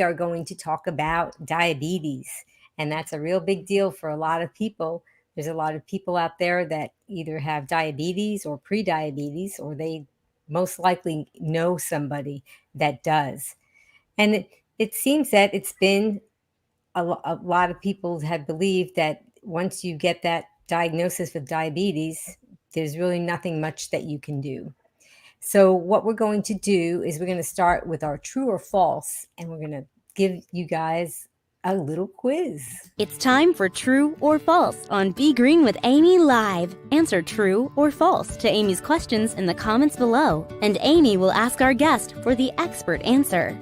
are going to talk about diabetes. And that's a real big deal for a lot of people. There's a lot of people out there that either have diabetes or pre-diabetes, or they most likely know somebody that does. And it seems that it's been a lot of people have believed that once you get that diagnosis with diabetes, there's really nothing much that you can do. So what we're going to do is we're going to start with our true or false, and we're going to give you guys a little quiz. It's time for True or False on Be Green with Amy Live. Answer true or false to Amy's questions in the comments below, and Amy will ask our guest for the expert answer.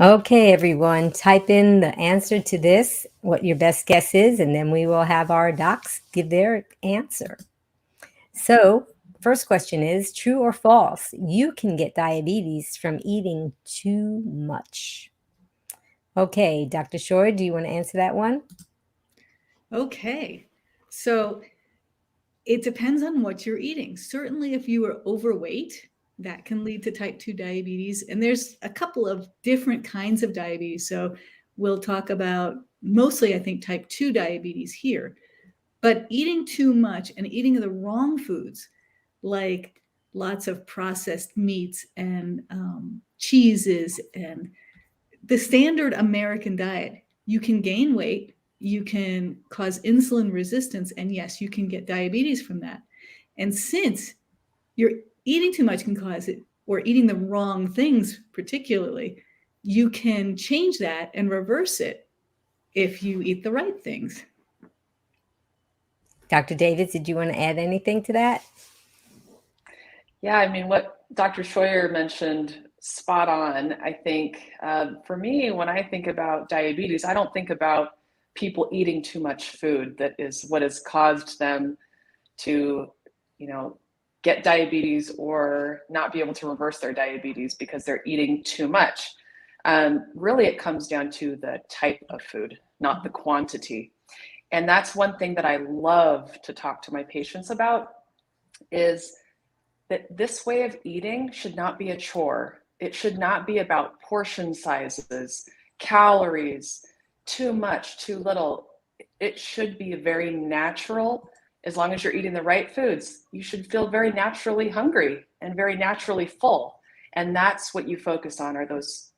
Okay, everyone, type in the answer to this, what your best guess is, and then we will have our docs give their answer. So, first question is, true or false? You can get diabetes from eating too much. Okay, Dr. Scheuer, do you want to answer that one? Okay, so it depends on what you're eating. Certainly, if you are overweight, that can lead to type 2 diabetes. And there's a couple of different kinds of diabetes. So we'll talk about mostly, I think, type 2 diabetes here. But eating too much and eating the wrong foods, like lots of processed meats and cheeses and the standard American diet, you can gain weight, you can cause insulin resistance, and yes, you can get diabetes from that. And since you're eating too much can cause it, or eating the wrong things particularly, you can change that and reverse it if you eat the right things. Dr. Davis, did you want to add anything to that? Yeah, I mean, what Dr. Scheuer mentioned, spot on. I think for me, when I think about diabetes, I don't think about people eating too much food that is what has caused them to, get diabetes or not be able to reverse their diabetes because they're eating too much. Really, it comes down to the type of food, not the quantity. And that's one thing that I love to talk to my patients about, is that this way of eating should not be a chore. It should not be about portion sizes, calories, too much, too little. It should be very natural. As long as you're eating the right foods, you should feel very naturally hungry and very naturally full. And that's what you focus on, are those,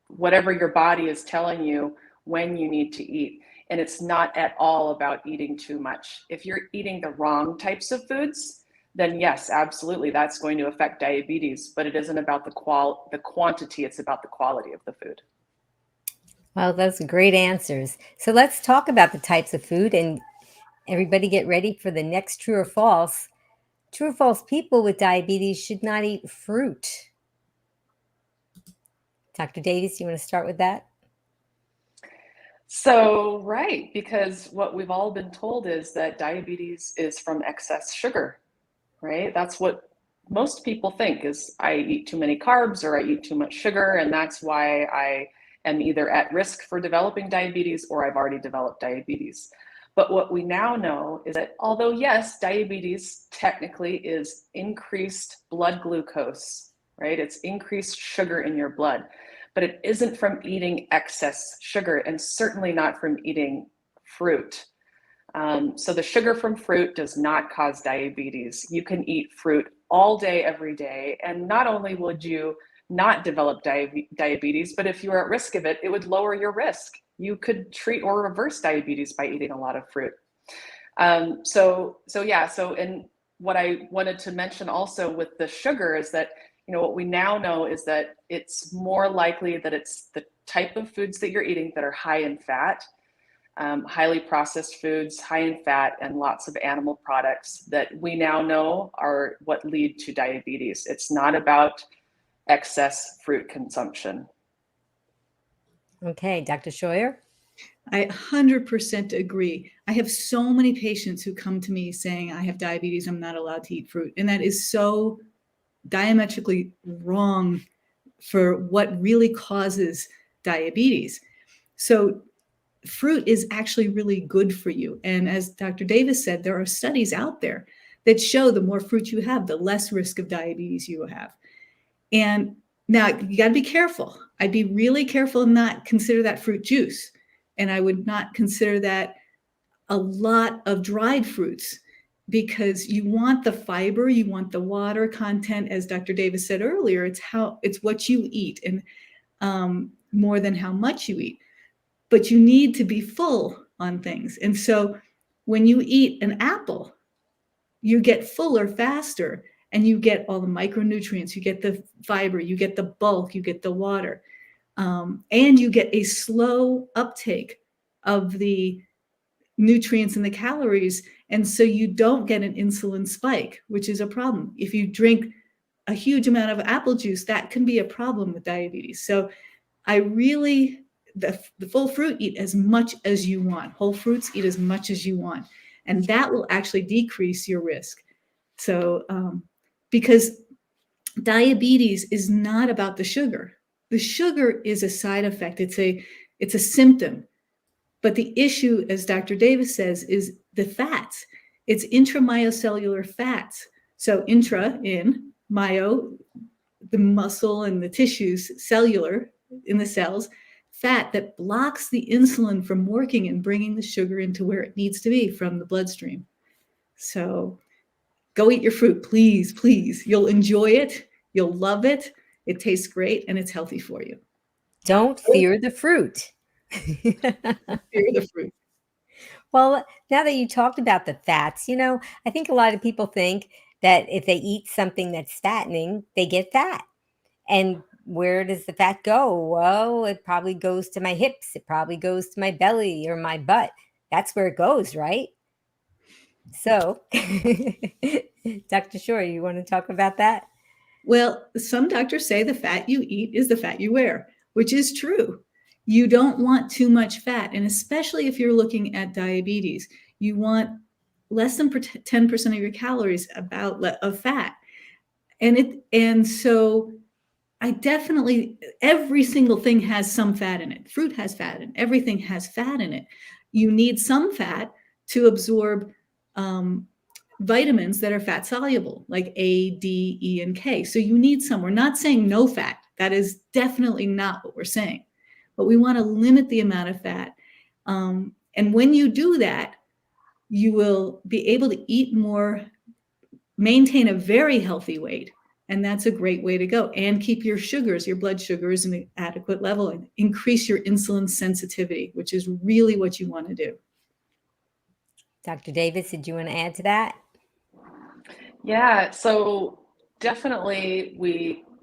whatever your body is telling you when you need to eat. And it's not at all about eating too much. If you're eating the wrong types of foods, then yes, absolutely, that's going to affect diabetes, but it isn't about the quantity, it's about the quality of the food. Well, those are great answers. So let's talk about the types of food, and everybody get ready for the next true or false. True or false, people with diabetes should not eat fruit. Dr. Davis, you want to start with that? So, right, because what we've all been told is that diabetes is from excess sugar, right? That's what most people think, is I eat too many carbs or I eat too much sugar, and that's why I am either at risk for developing diabetes or I've already developed diabetes. But what we now know is that although yes, diabetes technically is increased blood glucose, right? It's increased sugar in your blood, but it isn't from eating excess sugar, and certainly not from eating fruit. So the sugar from fruit does not cause diabetes. You can eat fruit all day, every day, and not only would you not develop diabetes, but if you are at risk of it, it would lower your risk. You could treat or reverse diabetes by eating a lot of fruit. And what I wanted to mention also with the sugar is that, what we now know is that it's more likely that it's the type of foods that you're eating that are high in fat, highly processed foods, high in fat, and lots of animal products that we now know are what lead to diabetes. It's not about excess fruit consumption. Okay, Dr. Scheuer? I 100% agree. I have so many patients who come to me saying, I have diabetes, I'm not allowed to eat fruit. And that is so diametrically wrong for what really causes diabetes. So fruit is actually really good for you. And as Dr. Davis said, there are studies out there that show the more fruit you have, the less risk of diabetes you will have. And now you got to be careful. I'd be really careful and not consider that fruit juice. And I would not consider that a lot of dried fruits, because you want the fiber, you want the water content. As Dr. Davis said earlier, it's what you eat, and more than how much you eat. But you need to be full on things. And so when you eat an apple, you get fuller faster, and you get all the micronutrients, you get the fiber, you get the bulk, you get the water, and you get a slow uptake of the nutrients and the calories. And so you don't get an insulin spike, which is a problem. If you drink a huge amount of apple juice, that can be a problem with diabetes. So I really, the full fruit, eat as much as you want. Whole fruits, eat as much as you want. And that will actually decrease your risk. So, because diabetes is not about the sugar. The sugar is a side effect. It's a symptom. But the issue, as Dr. Davis says, is the fats. It's intramyocellular fats. So intra, in, myo, the muscle and the tissues, cellular, in the cells, fat that blocks the insulin from working and bringing the sugar into where it needs to be from the bloodstream. So go eat your fruit, please, please. You'll enjoy it. You'll love it. It tastes great, and it's healthy for you. Don't fear the fruit. Fear the fruit. Well, now that you talked about the fats, I think a lot of people think that if they eat something that's fattening, they get fat. And where does the fat go? Well, it probably goes to my hips. It probably goes to my belly or my butt. That's where it goes, right? So, Dr. Scheuer, you want to talk about that? Well, some doctors say the fat you eat is the fat you wear, which is true. You don't want too much fat. And especially if you're looking at diabetes, you want less than 10% of your calories of fat. And so I definitely, every single thing has some fat in it. Fruit has fat in it. Everything has fat in it. You need some fat to absorb vitamins that are fat soluble, like A, D, E, and K. So you need some. We're not saying no fat. That is definitely not what we're saying. But we want to limit the amount of fat. And when you do that, you will be able to eat more, maintain a very healthy weight. And that's a great way to go. And keep your sugars, your blood sugars, in an adequate level, and increase your insulin sensitivity, which is really what you want to do. Dr. Davis, did you want to add to that? Yeah, so definitely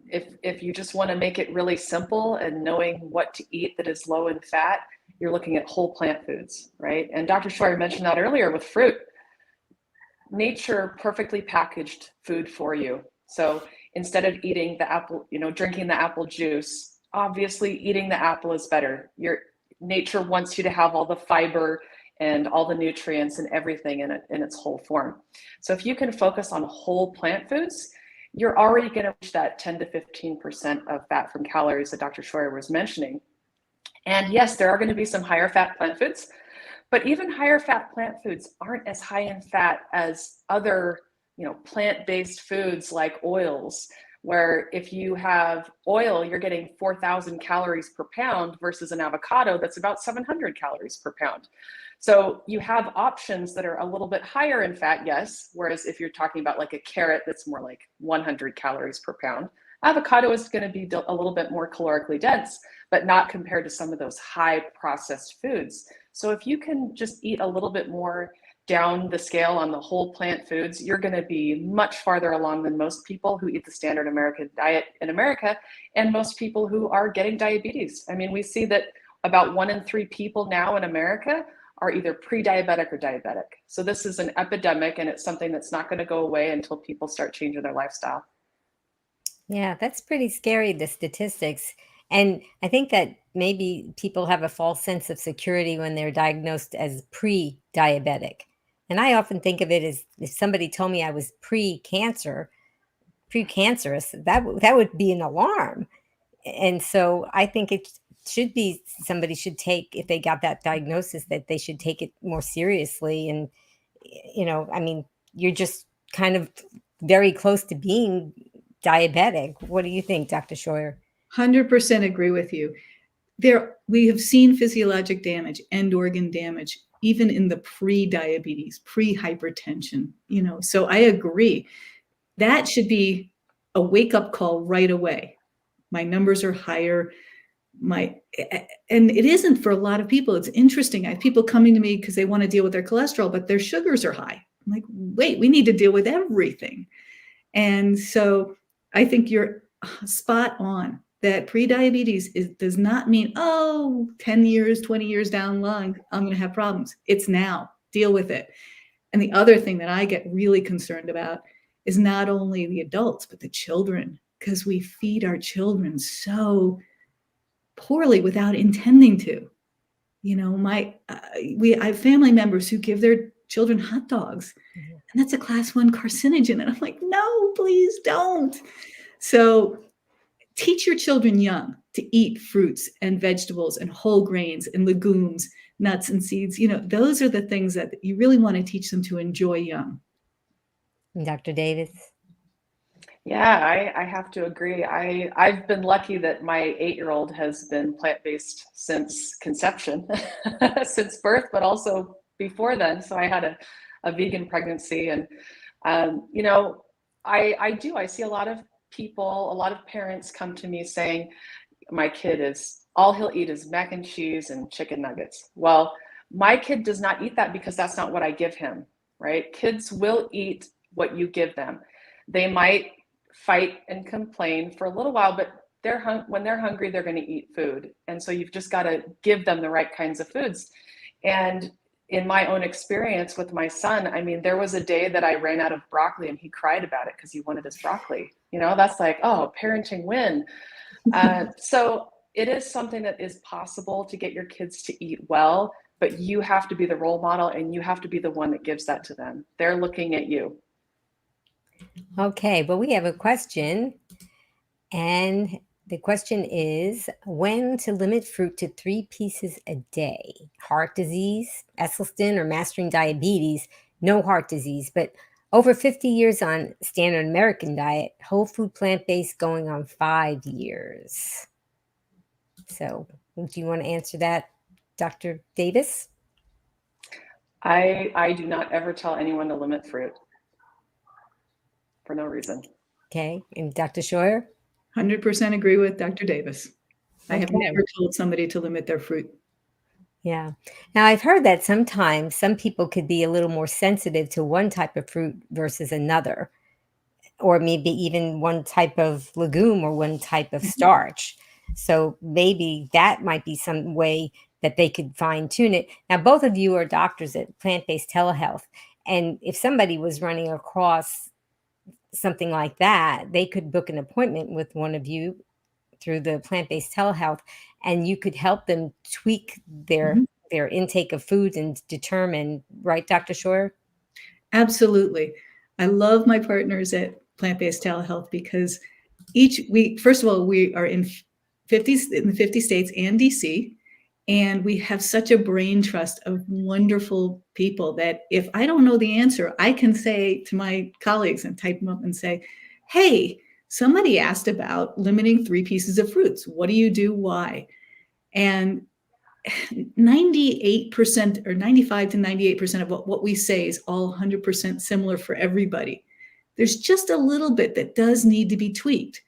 if you just want to make it really simple and knowing what to eat that is low in fat, you're looking at whole plant foods, right? And Dr. Scheuer mentioned that earlier with fruit. Nature perfectly packaged food for you. So instead of eating the apple, drinking the apple juice, obviously eating the apple is better. Your nature wants you to have all the fiber and all the nutrients and everything in its whole form. So if you can focus on whole plant foods, you're already going to reach that 10 to 15% of fat from calories that Dr. Scheuer was mentioning. And yes, there are going to be some higher fat plant foods, but even higher fat plant foods aren't as high in fat as other, plant-based foods like oils, where if you have oil, you're getting 4,000 calories per pound versus an avocado that's about 700 calories per pound. So you have options that are a little bit higher in fat, yes, whereas if you're talking about like a carrot that's more like 100 calories per pound, avocado is going to be a little bit more calorically dense, but not compared to some of those high processed foods. So if you can just eat a little bit more down the scale on the whole plant foods, you're going to be much farther along than most people who eat the standard American diet in America, and most people who are getting diabetes. I mean, we see that about 1 in 3 people now in America are either pre-diabetic or diabetic. So this is an epidemic, and it's something that's not going to go away until people start changing their lifestyle. Yeah, that's pretty scary, the statistics. And I think that maybe people have a false sense of security when they're diagnosed as pre-diabetic. And I often think of it as, if somebody told me I was precancerous, that would be an alarm. And so I think it should be, somebody should take, if they got that diagnosis, that they should take it more seriously. And, you're just kind of very close to being diabetic. What do you think, Dr. Scheuer? 100% agree with you. We have seen physiologic damage, end organ damage, even in the pre-diabetes, pre-hypertension, so I agree. That should be a wake-up call right away. My numbers are higher. And it isn't for a lot of people. It's interesting. I have people coming to me because they want to deal with their cholesterol, but their sugars are high. I'm like, wait, we need to deal with everything. And so I think you're spot on that pre-diabetes does not mean, 10 years, 20 years down the line, I'm going to have problems. It's now. Deal with it. And the other thing that I get really concerned about is not only the adults, but the children, because we feed our children so poorly without intending to. I have family members who give their children hot dogs, and that's a class 1 carcinogen. And I'm like, no, please don't. So teach your children young to eat fruits and vegetables and whole grains and legumes, nuts and seeds. Those are the things that you really want to teach them to enjoy young. Dr. Davis? Yeah, I have to agree. I've been lucky that my 8-year-old has been plant-based since conception, since birth, but also before then. So I had a vegan pregnancy, and I see a lot of people, a lot of parents come to me saying, my kid all he'll eat is mac and cheese and chicken nuggets. Well, my kid does not eat that because that's not what I give him, right? Kids will eat what you give them. They might fight and complain for a little while, but when they're hungry, they're going to eat food. And so you've just got to give them the right kinds of foods. And in my own experience with my son, I mean, there was a day that I ran out of broccoli and he cried about it because he wanted his broccoli. That's like, oh, parenting win. So it is something that is possible to get your kids to eat well, but you have to be the role model and you have to be the one that gives that to them. They're looking at you. Okay, well, we have a question, and the question is when to limit fruit to 3 pieces a day. Heart disease, Esselstyn, or mastering diabetes, no heart disease, but over 50 years on standard American diet, whole food plant-based going on 5 years. So do you want to answer that, Dr. Davis? I do not ever tell anyone to limit fruit for no reason. Okay, and Dr. Scheuer? 100% agree with Dr. Davis. I have never told somebody to limit their fruit. Yeah. Now, I've heard that sometimes some people could be a little more sensitive to one type of fruit versus another, or maybe even one type of legume or one type of starch. So maybe that might be some way that they could fine tune it. Now, both of you are doctors at plant-based telehealth. And if somebody was running across something like that, they could book an appointment with one of you through the plant-based telehealth, and you could help them tweak their intake of foods and determine, right, Dr. Scheuer? Absolutely. I love my partners at plant-based telehealth because first of all, we are in the 50 states and DC, and we have such a brain trust of wonderful people that if I don't know the answer, I can say to my colleagues and type them up and say, hey, somebody asked about limiting 3 pieces of fruits. What do you do? Why? And 98% or 95 to 98% of what we say is all 100% similar for everybody. There's just a little bit that does need to be tweaked.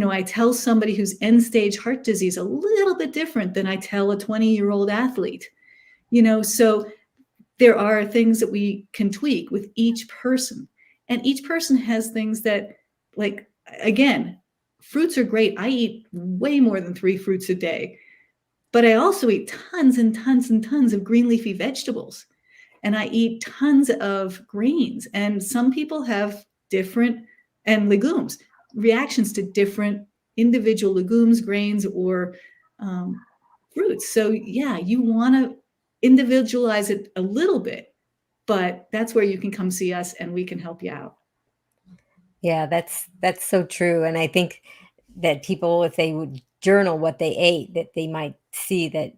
I tell somebody who's end stage heart disease a little bit different than I tell a 20-year-old athlete. So there are things that we can tweak with each person. And each person has things that, like, again, fruits are great. I eat way more than 3 fruits a day. But I also eat tons and tons and tons of green leafy vegetables. And I eat tons of grains. And some people have different, and legumes, reactions to different individual legumes, grains, or fruits. So yeah, you want to individualize it a little bit, but that's where you can come see us and we can help you out. Yeah, that's so true. And I think that people, if they would journal what they ate, that they might see that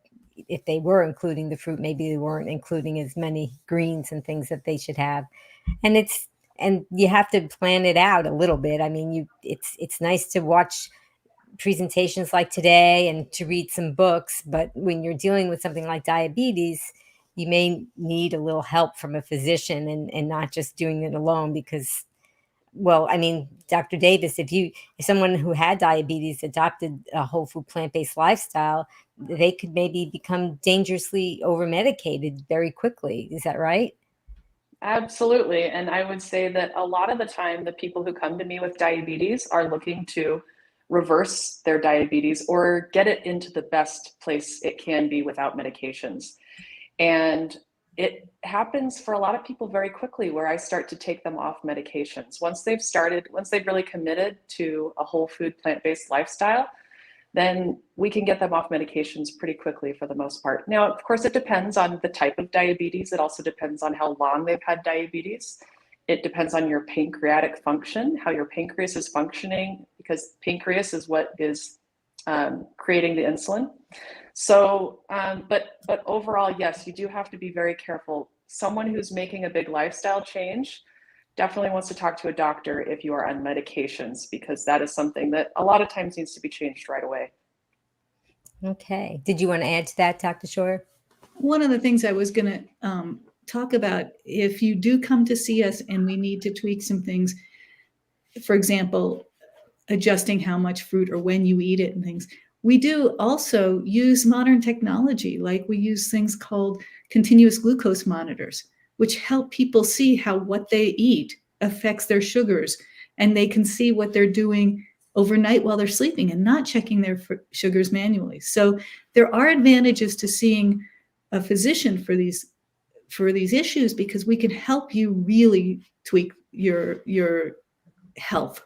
if they were including the fruit, maybe they weren't including as many greens and things that they should have. And you have to plan it out a little bit. I mean, it's nice to watch presentations like today and to read some books. But when you're dealing with something like diabetes, you may need a little help from a physician and not just doing it alone because, well, I mean, Dr. Davis, if someone who had diabetes adopted a whole food plant-based lifestyle, they could maybe become dangerously over medicated very quickly. Is that right? Absolutely. And I would say that a lot of the time, the people who come to me with diabetes are looking to reverse their diabetes or get it into the best place it can be without medications. And it happens for a lot of people very quickly where I start to take them off medications. Once they've really committed to a whole food plant-based lifestyle, then we can get them off medications pretty quickly for the most part. Now, of course, it depends on the type of diabetes. It also depends on how long they've had diabetes. It depends on your pancreatic function, how your pancreas is functioning, because pancreas is what is creating the insulin. So, but overall, yes, you do have to be very careful. Someone who's making a big lifestyle change definitely wants to talk to a doctor if you are on medications, because that is something that a lot of times needs to be changed right away. Okay. Did you want to add to that, Dr. Scheuer? One of the things I was going to talk about, if you do come to see us and we need to tweak some things, for example, adjusting how much fruit or when you eat it and things, we do also use modern technology. Like we use things called continuous glucose monitors, which help people see how what they eat affects their sugars. And they can see what they're doing overnight while they're sleeping and not checking their sugars manually. So there are advantages to seeing a physician for these issues, because we can help you really tweak your health.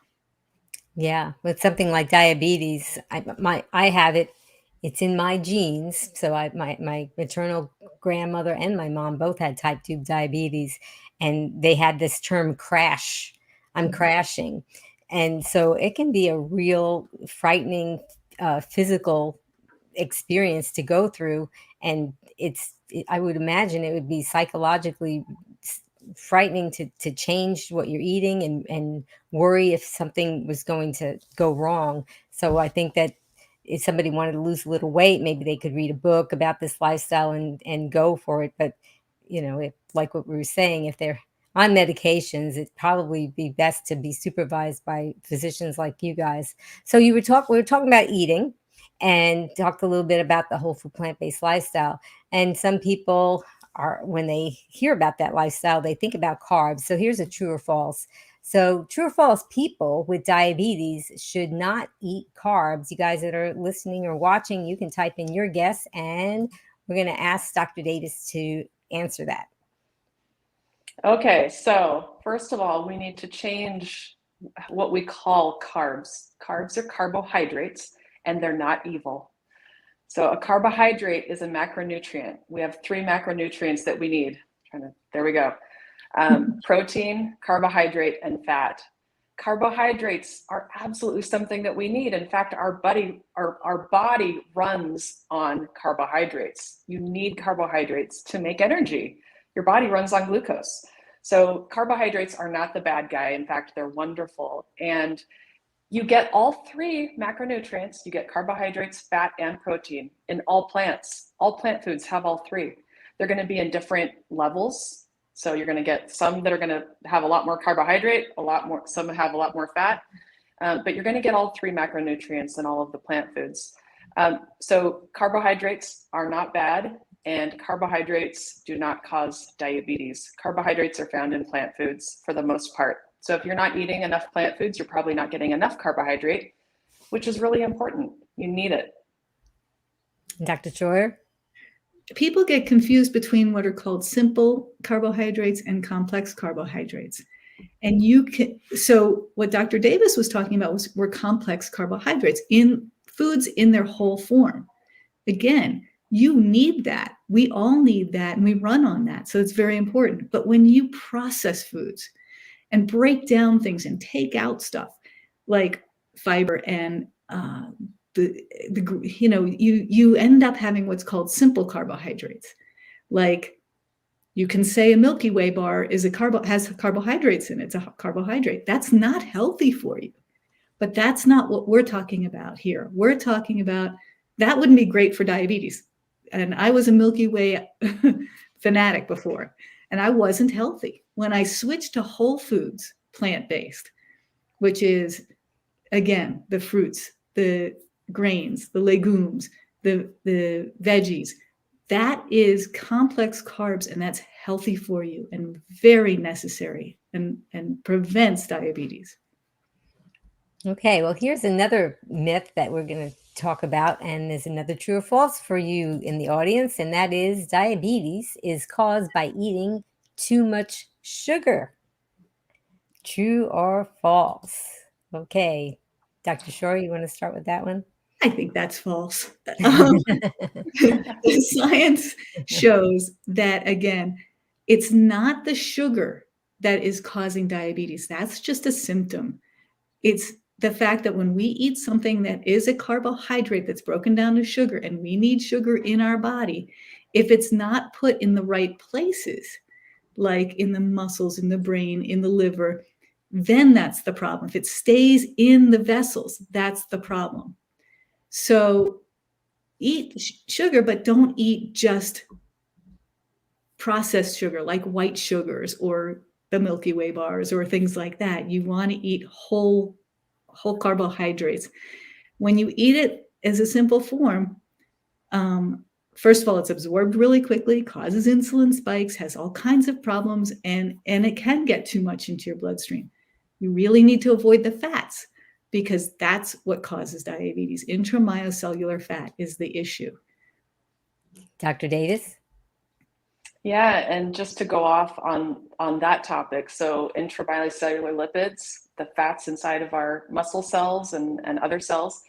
Yeah, with something like diabetes, I have it. It's in my genes. So my maternal grandmother and my mom both had type 2 diabetes, and they had this term crash. I'm crashing. And so it can be a real frightening physical experience to go through. And I would imagine it would be psychologically frightening to change what you're eating and worry if something was going to go wrong. So I think that if somebody wanted to lose a little weight, maybe they could read a book about this lifestyle and go for it. But, if, like what we were saying, if they're on medications, it'd probably be best to be supervised by physicians like you guys. So we were talking about eating and talked a little bit about the whole food plant-based lifestyle. And some people when they hear about that lifestyle, they think about carbs. So here's a true or false. So true or false, people with diabetes should not eat carbs. You guys that are listening or watching, you can type in your guess and we're going to ask Dr. Davis to answer that. Okay, so first of all, we need to change what we call carbs. Carbs are carbohydrates and they're not evil. So a carbohydrate is a macronutrient. We have 3 macronutrients that we need. There we go. Protein, carbohydrate, and fat. Carbohydrates are absolutely something that we need. In fact, our body runs on carbohydrates. You need carbohydrates to make energy. Your body runs on glucose. So carbohydrates are not the bad guy. In fact, they're wonderful. And you get all 3 macronutrients. You get carbohydrates, fat, and protein in all plants. All plant foods have all 3. They're going to be in different levels. So you're going to get some that are going to have a lot more carbohydrate, some have a lot more fat, but you're going to get all 3 macronutrients in all of the plant foods. So carbohydrates are not bad, and carbohydrates do not cause diabetes. Carbohydrates are found in plant foods for the most part. So if you're not eating enough plant foods, you're probably not getting enough carbohydrate, which is really important. You need it. Dr. Scheuer? People get confused between what are called simple carbohydrates and complex carbohydrates. And so what Dr. Davis was talking about were complex carbohydrates in foods in their whole form. Again, you need that. We all need that, and we run on that. So it's very important. But when you process foods and break down things and take out stuff like fiber and you end up having what's called simple carbohydrates. Like you can say a Milky Way bar has carbohydrates in it. It's a carbohydrate. That's not healthy for you. But that's not what we're talking about here. We're talking about that wouldn't be great for diabetes. And I was a Milky Way fanatic before, and I wasn't healthy. When I switched to whole foods, plant-based, which is, again, the fruits, the grains, the legumes, the veggies, that is complex carbs, and that's healthy for you and very necessary and prevents diabetes. Okay, well, here's another myth that we're going to talk about, and is another true or false for you in the audience, and that is diabetes is caused by eating too much sugar. True or false? Okay, Dr. Shore, you want to start with that one? I think that's false. The science shows that, again, it's not the sugar that is causing diabetes. That's just a symptom. It's the fact that when we eat something that is a carbohydrate that's broken down to sugar, and we need sugar in our body, if it's not put in the right places, like in the muscles, in the brain, in the liver, then that's the problem. If it stays in the vessels, that's the problem. So eat sugar, but don't eat just processed sugar like white sugars or the Milky Way bars or things like that. You want to eat whole carbohydrates. When you eat it as a simple form, first of all, it's absorbed really quickly, causes insulin spikes, has all kinds of problems, and it can get too much into your bloodstream. You really need to avoid the fats, because that's what causes diabetes. Intramyocellular fat is the issue. Dr. Davis? Yeah, and just to go off on that topic, so intracellular lipids, the fats inside of our muscle cells and other cells,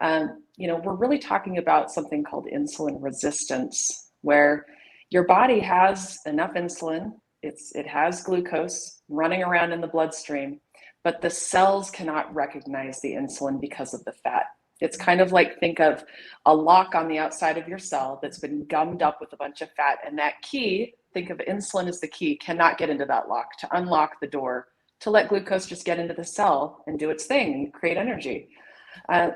we're really talking about something called insulin resistance, where your body has enough insulin, it has glucose running around in the bloodstream, but the cells cannot recognize the insulin because of the fat. It's kind of like, think of a lock on the outside of your cell that's been gummed up with a bunch of fat, and that key, think of insulin as the key, cannot get into that lock to unlock the door, to let glucose just get into the cell and do its thing and create energy.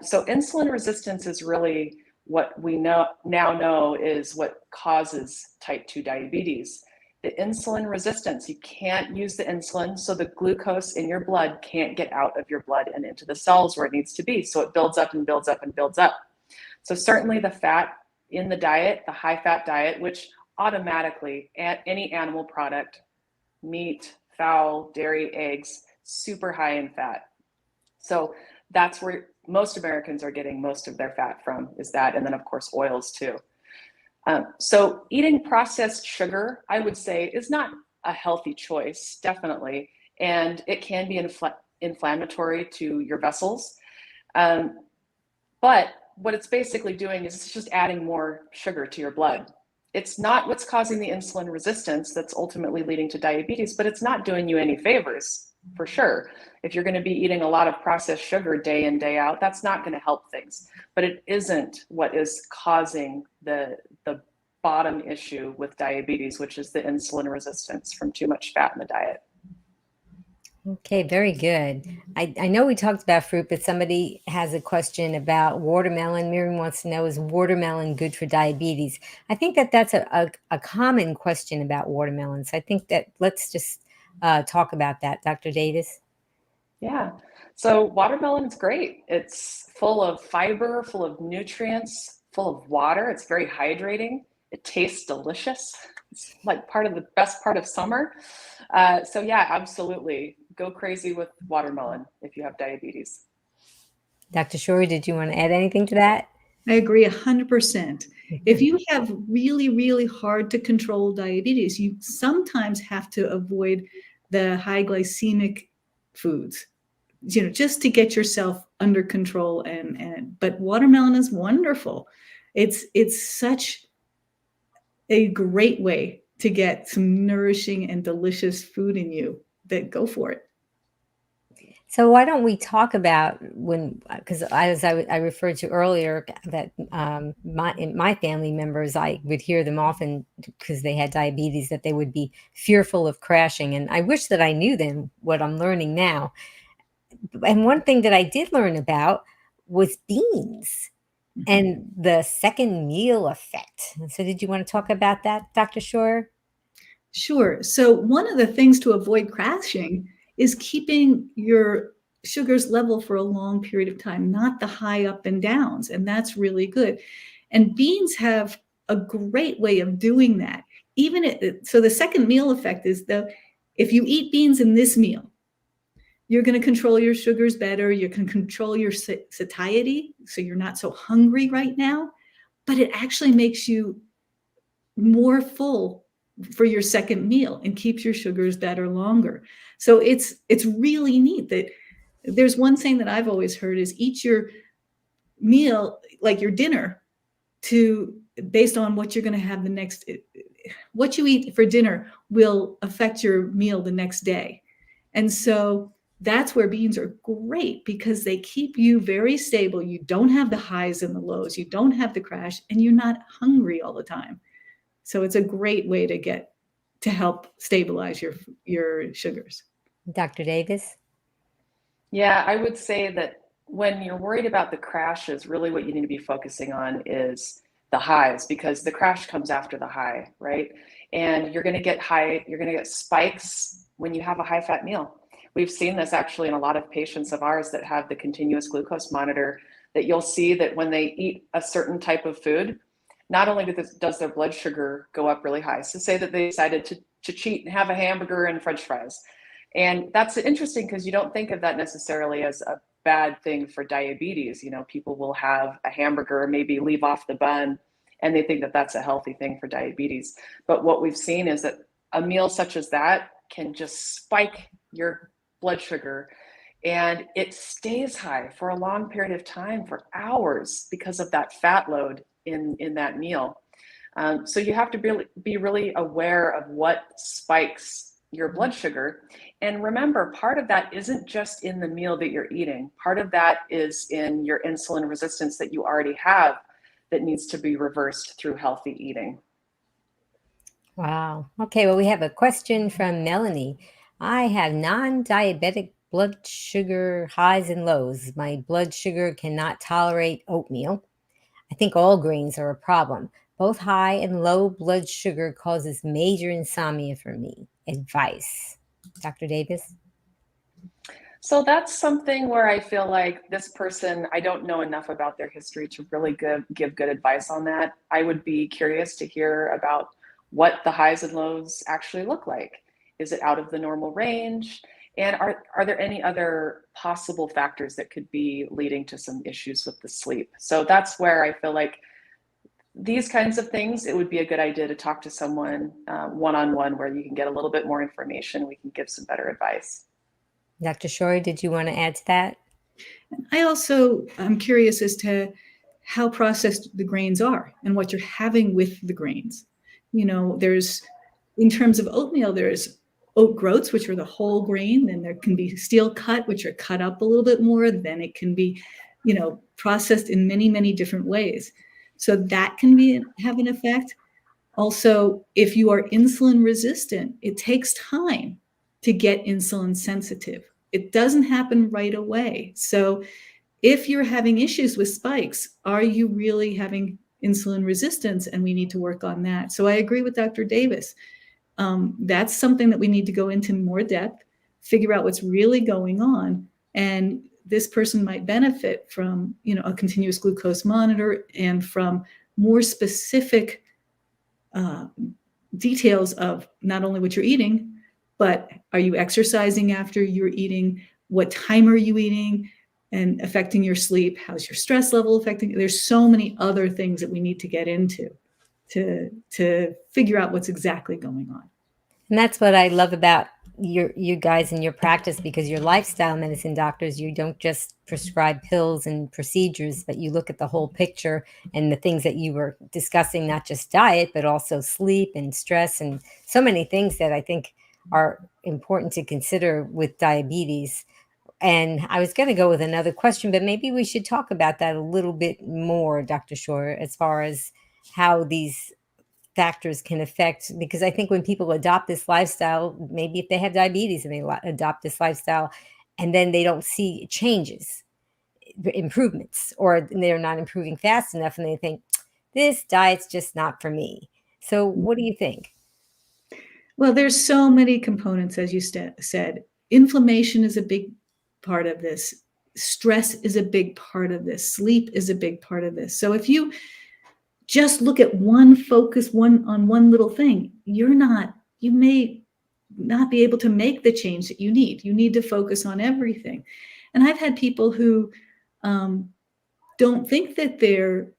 So insulin resistance is really what we now know is what causes type 2 diabetes. The insulin resistance, you can't use the insulin, so the glucose in your blood can't get out of your blood and into the cells where it needs to be. So it builds up and builds up and builds up. So certainly the fat in the diet, the high fat diet, which automatically any animal product, meat, fowl, dairy, eggs, super high in fat. So that's where most Americans are getting most of their fat from, is that, and then of course oils too. So eating processed sugar, I would say, is not a healthy choice, definitely, and it can be inflammatory to your vessels. But what it's basically doing is it's just adding more sugar to your blood. It's not what's causing the insulin resistance that's ultimately leading to diabetes, but it's not doing you any favors, for sure. If you're going to be eating a lot of processed sugar day in, day out, that's not going to help things. But it isn't what is causing the bottom issue with diabetes, which is the insulin resistance from too much fat in the diet. Okay, very good. I know we talked about fruit, but somebody has a question about watermelon. Miriam wants to know, is watermelon good for diabetes? I think that's a common question about watermelons. I think that let's just talk about that. Dr. Davis? Yeah, so watermelon is great. It's full of fiber, full of nutrients, full of water. It's very hydrating. It tastes delicious. It's like the best part of summer. So yeah, absolutely. Go crazy with watermelon if you have diabetes. Dr. Shore, did you want to add anything to that? I agree 100%. If you have really, really hard to control diabetes, you sometimes have to avoid the high glycemic foods, just to get yourself under control. But watermelon is wonderful. It's such a great way to get some nourishing and delicious food in you. That go for it. So why don't we talk about because as I referred to earlier, that my family members, I would hear them often because they had diabetes, that they would be fearful of crashing. And I wish that I knew then what I'm learning now. And one thing that I did learn about was beans and the second meal effect. So did you want to talk about that, Dr. Scheuer? Sure. So one of the things to avoid crashing is keeping your sugars level for a long period of time, not the high up and downs. And that's really good. And beans have a great way of doing that. So the second meal effect is if you eat beans in this meal, you're going to control your sugars better. You can control your satiety, so you're not so hungry right now. But it actually makes you more full for your second meal and keeps your sugars better longer. So it's really neat that there's one saying that I've always heard is eat your meal like your dinner to based on what you're going to have the next what you eat for dinner will affect your meal the next day. And so that's where beans are great because they keep you very stable. You don't have the highs and the lows, you don't have the crash, and you're not hungry all the time. So it's a great way to help stabilize your sugars. Dr. Davis? Yeah, I would say that when you're worried about the crashes, really what you need to be focusing on is the highs because the crash comes after the high, right? And you're going to get spikes when you have a high fat meal. We've seen this actually in a lot of patients of ours that have the continuous glucose monitor, that you'll see that when they eat a certain type of food, not only does their blood sugar go up really high, so say that they decided to cheat and have a hamburger and french fries. And that's interesting because you don't think of that necessarily as a bad thing for diabetes. You know, people will have a hamburger, maybe leave off the bun, and they think that that's a healthy thing for diabetes. But what we've seen is that a meal such as that can just spike your blood sugar and it stays high for a long period of time, for hours, because of that fat load in that meal. So you have to be really aware of what spikes your blood sugar. And remember, part of that isn't just in the meal that you're eating. Part of that is in your insulin resistance that you already have that needs to be reversed through healthy eating. Wow. Okay, well, we have a question from Melanie. I have non-diabetic blood sugar highs and lows. My blood sugar cannot tolerate oatmeal. I think all grains are a problem. Both high and low blood sugar causes major insomnia for me. Advice. Dr. Davis? So that's something where I feel like this person, I don't know enough about their history to really give good advice on that. I would be curious to hear about what the highs and lows actually look like. Is it out of the normal range? And are there any other possible factors that could be leading to some issues with the sleep? So that's where I feel like these kinds of things, it would be a good idea to talk to someone one-on-one where you can get a little bit more information. We can give some better advice. Dr. Shori, did you want to add to that? I'm curious as to how processed the grains are and what you're having with the grains. You know, in terms of oatmeal, there's oat groats, which are the whole grain. Then there can be steel cut, which are cut up a little bit more. Then it can be, processed in many, many different ways. So that can have an effect. Also, if you are insulin resistant, it takes time to get insulin sensitive. It doesn't happen right away. So if you're having issues with spikes, are you really having insulin resistance? And we need to work on that. So I agree with Dr. Davis. That's something that we need to go into more depth, figure out what's really going on. And this person might benefit from, a continuous glucose monitor and from more specific details of not only what you're eating, but are you exercising after you're eating? What time are you eating? And affecting your sleep? How's your stress level affecting? There's so many other things that we need to get into to figure out what's exactly going on. And that's what I love about you guys and your practice, because you're lifestyle medicine doctors. You don't just prescribe pills and procedures, but you look at the whole picture and the things that you were discussing, not just diet, but also sleep and stress and so many things that I think are important to consider with diabetes. And I was going to go with another question, but maybe we should talk about that a little bit more, Dr. Shore, as far as how these factors can affect, because I think when people adopt this lifestyle, maybe if they have diabetes and they adopt this lifestyle and then they don't see changes, improvements, or they're not improving fast enough, and they think this diet's just not for me. So what do you think? Well, there's so many components, as you said. Inflammation is a big part of this. Stress is a big part of this. Sleep is a big part of this. So if you just look at one little thing, you may not be able to make the change that you need. You need to focus on everything. And I've had people who don't think that they're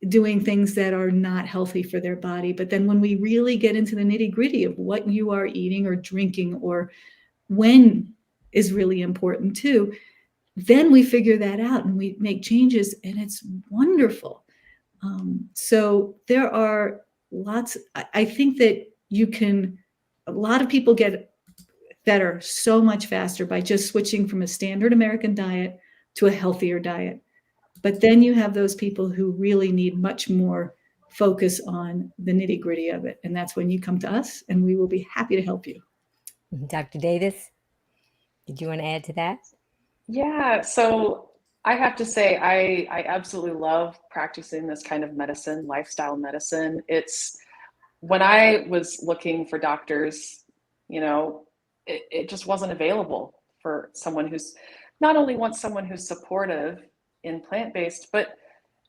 doing things that are not healthy for their body. But then when we really get into the nitty-gritty of what you are eating or drinking, or when is really important too, then we figure that out and we make changes, and it's wonderful. So there are lots. I think that a lot of people get better so much faster by just switching from a standard American diet to a healthier diet. But then you have those people who really need much more focus on the nitty-gritty of it. And that's when you come to us, and we will be happy to help you. Dr. Davis, did you want to add to that? Yeah, so I have to say, I absolutely love practicing this kind of medicine, lifestyle medicine. It's when I was looking for doctors, it just wasn't available for someone who's not only wants someone who's supportive in plant-based, but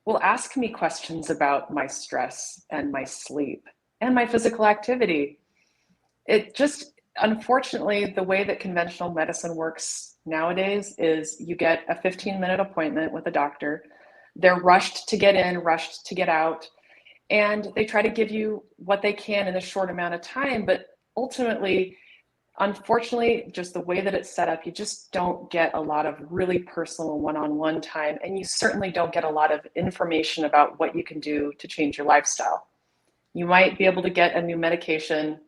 will ask me questions about my stress and my sleep and my physical activity. It just, unfortunately, the way that conventional medicine works nowadays is you get a 15-minute appointment with a doctor. They're rushed to get in, rushed to get out, and they try to give you what they can in a short amount of time. But ultimately, unfortunately, just the way that it's set up, you just don't get a lot of really personal one-on-one time, and you certainly don't get a lot of information about what you can do to change your lifestyle. You might be able to get a new medication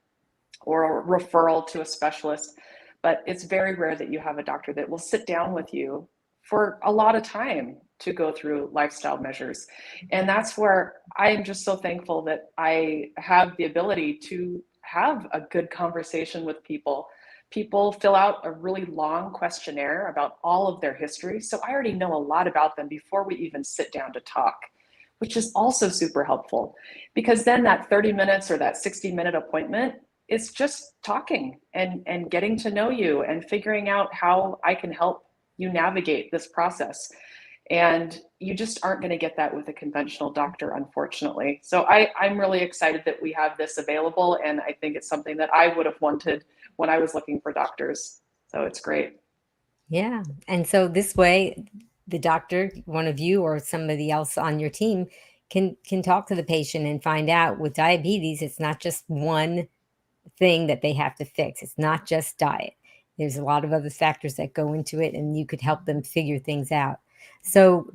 or a referral to a specialist, but it's very rare that you have a doctor that will sit down with you for a lot of time to go through lifestyle measures. And that's where I am just so thankful that I have the ability to have a good conversation with people. People fill out a really long questionnaire about all of their history. So I already know a lot about them before we even sit down to talk, which is also super helpful, because then that 30 minutes or that 60-minute appointment is just talking and getting to know you and figuring out how I can help you navigate this process. And you just aren't going to get that with a conventional doctor, unfortunately. So I'm really excited that we have this available. And I think it's something that I would have wanted when I was looking for doctors. So it's great. Yeah. And so this way, the doctor, one of you or somebody else on your team, can talk to the patient and find out with diabetes, it's not just one thing that they have to fix. It's not just diet. There's a lot of other factors that go into it, and you could help them figure things out. So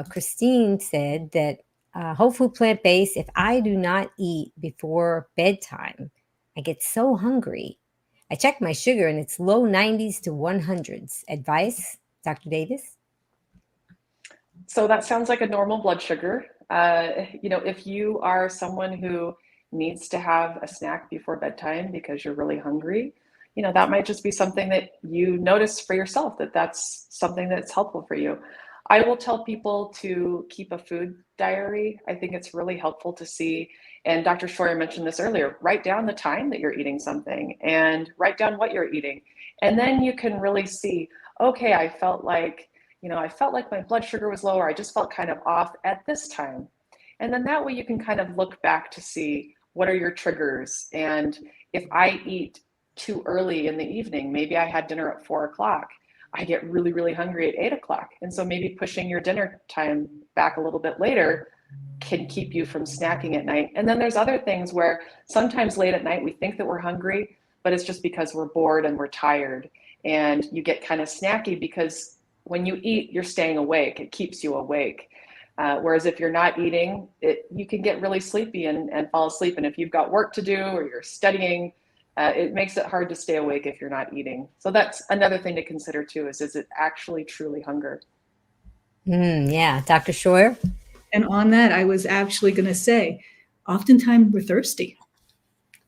Christine said that whole food plant-based, if I do not eat before bedtime, I get so hungry. I check my sugar and it's low 90s to 100s. Advice, Dr. Davis? So that sounds like a normal blood sugar. If you are someone who needs to have a snack before bedtime because you're really hungry, that might just be something that you notice for yourself, that's something that's helpful for you. I will tell people to keep a food diary. I think it's really helpful to see, and Dr. Scheuer mentioned this earlier, write down the time that you're eating something and write down what you're eating. And then you can really see, okay, I felt like my blood sugar was low, or I just felt kind of off at this time. And then that way you can kind of look back to see what are your triggers. And if I eat too early in the evening, maybe I had dinner at 4 o'clock, I get really, really hungry at 8 o'clock. And so maybe pushing your dinner time back a little bit later can keep you from snacking at night. And then there's other things where sometimes late at night we think that we're hungry, but it's just because we're bored and we're tired. And you get kind of snacky because when you eat, you're staying awake. It keeps you awake. Whereas if you're not eating, you can get really sleepy and fall asleep. And if you've got work to do or you're studying, it makes it hard to stay awake if you're not eating. So that's another thing to consider too, is it actually truly hunger? Yeah. Dr. Scheuer? And on that, I was actually going to say, oftentimes we're thirsty.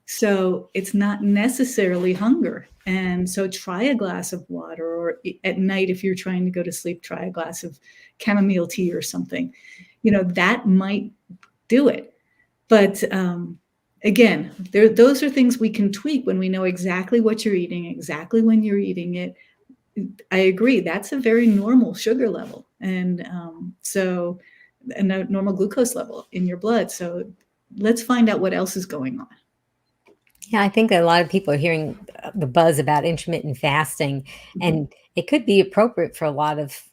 So it's not necessarily hunger. And so try a glass of water, or at night, if you're trying to go to sleep, try a glass of chamomile tea or something. That might do it. But again, those are things we can tweak when we know exactly what you're eating, exactly when you're eating it. I agree. That's a very normal sugar level. And so a normal glucose level in your blood. So let's find out what else is going on. Yeah, I think that a lot of people are hearing the buzz about intermittent fasting, and it could be appropriate for a lot of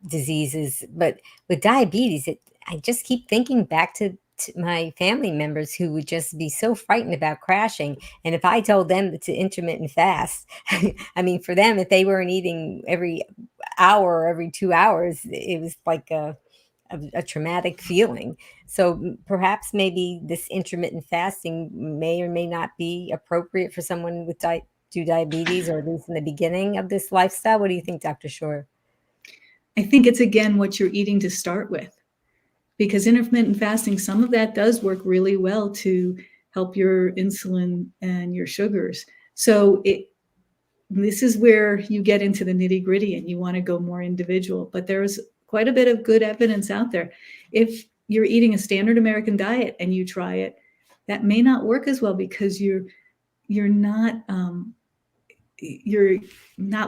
diseases. But with diabetes, I just keep thinking back to my family members who would just be so frightened about crashing. And if I told them to intermittent fast, I mean, for them, if they weren't eating every hour or every 2 hours, it was like a traumatic feeling. So perhaps maybe this intermittent fasting may or may not be appropriate for someone with type 2 diabetes, or at least in the beginning of this lifestyle. What do you think, Dr. Scheuer? I think it's, again, what you're eating to start with, because intermittent fasting, some of that does work really well to help your insulin and your sugars. So this is where you get into the nitty gritty and you want to go more individual, but there's quite a bit of good evidence out there. If you're eating a standard American diet and you try it, that may not work as well, because you're not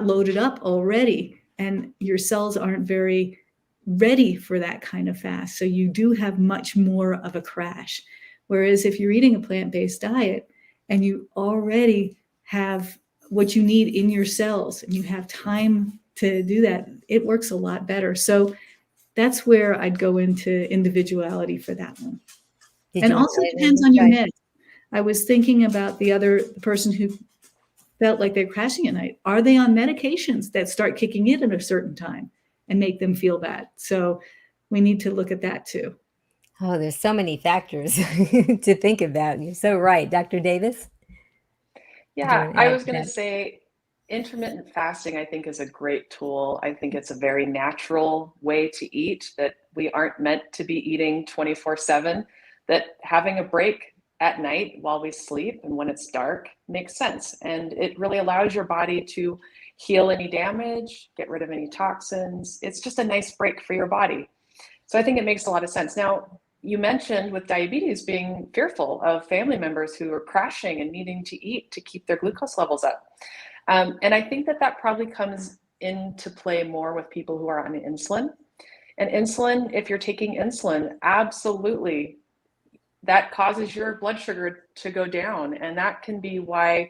loaded up already, and your cells aren't very ready for that kind of fast. So you do have much more of a crash. Whereas if you're eating a plant-based diet and you already have what you need in your cells and you have time to do that, it works a lot better. So that's where I'd go into individuality for that one. Did And you also want to add depends anything? on your Go ahead. meds. I was thinking about the person who felt like they're crashing at night. Are they on medications that start kicking in at a certain time and make them feel bad? So we need to look at that too. Oh, there's so many factors to think about. You're so right. Dr. Davis, did you Yeah, want to I add was to going to that? say intermittent fasting, I think, is a great tool. I think it's a very natural way to eat, that we aren't meant to be eating 24/7, that having a break at night while we sleep and when it's dark makes sense. And it really allows your body to heal any damage, get rid of any toxins. It's just a nice break for your body. So I think it makes a lot of sense. Now, you mentioned with diabetes being fearful of family members who are crashing and needing to eat to keep their glucose levels up. And I think that that probably comes into play more with people who are on insulin. And insulin, if you're taking insulin, absolutely, that causes your blood sugar to go down. And that can be why,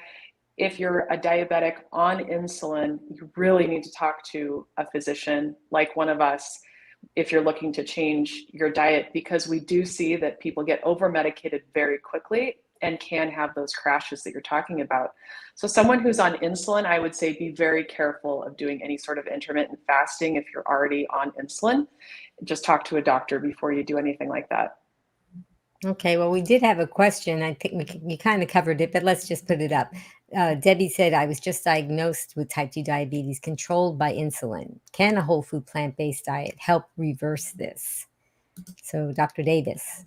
if you're a diabetic on insulin, you really need to talk to a physician like one of us if you're looking to change your diet, because we do see that people get over medicated very quickly and can have those crashes that you're talking about. So someone who's on insulin, I would say be very careful of doing any sort of intermittent fasting if you're already on insulin. Just talk to a doctor before you do anything like that. Okay, well, we did have a question. I think you kind of covered it, but let's just put it up. Debbie said, I was just diagnosed with type 2 diabetes controlled by insulin. Can a whole food plant-based diet help reverse this? So, Dr. Davis.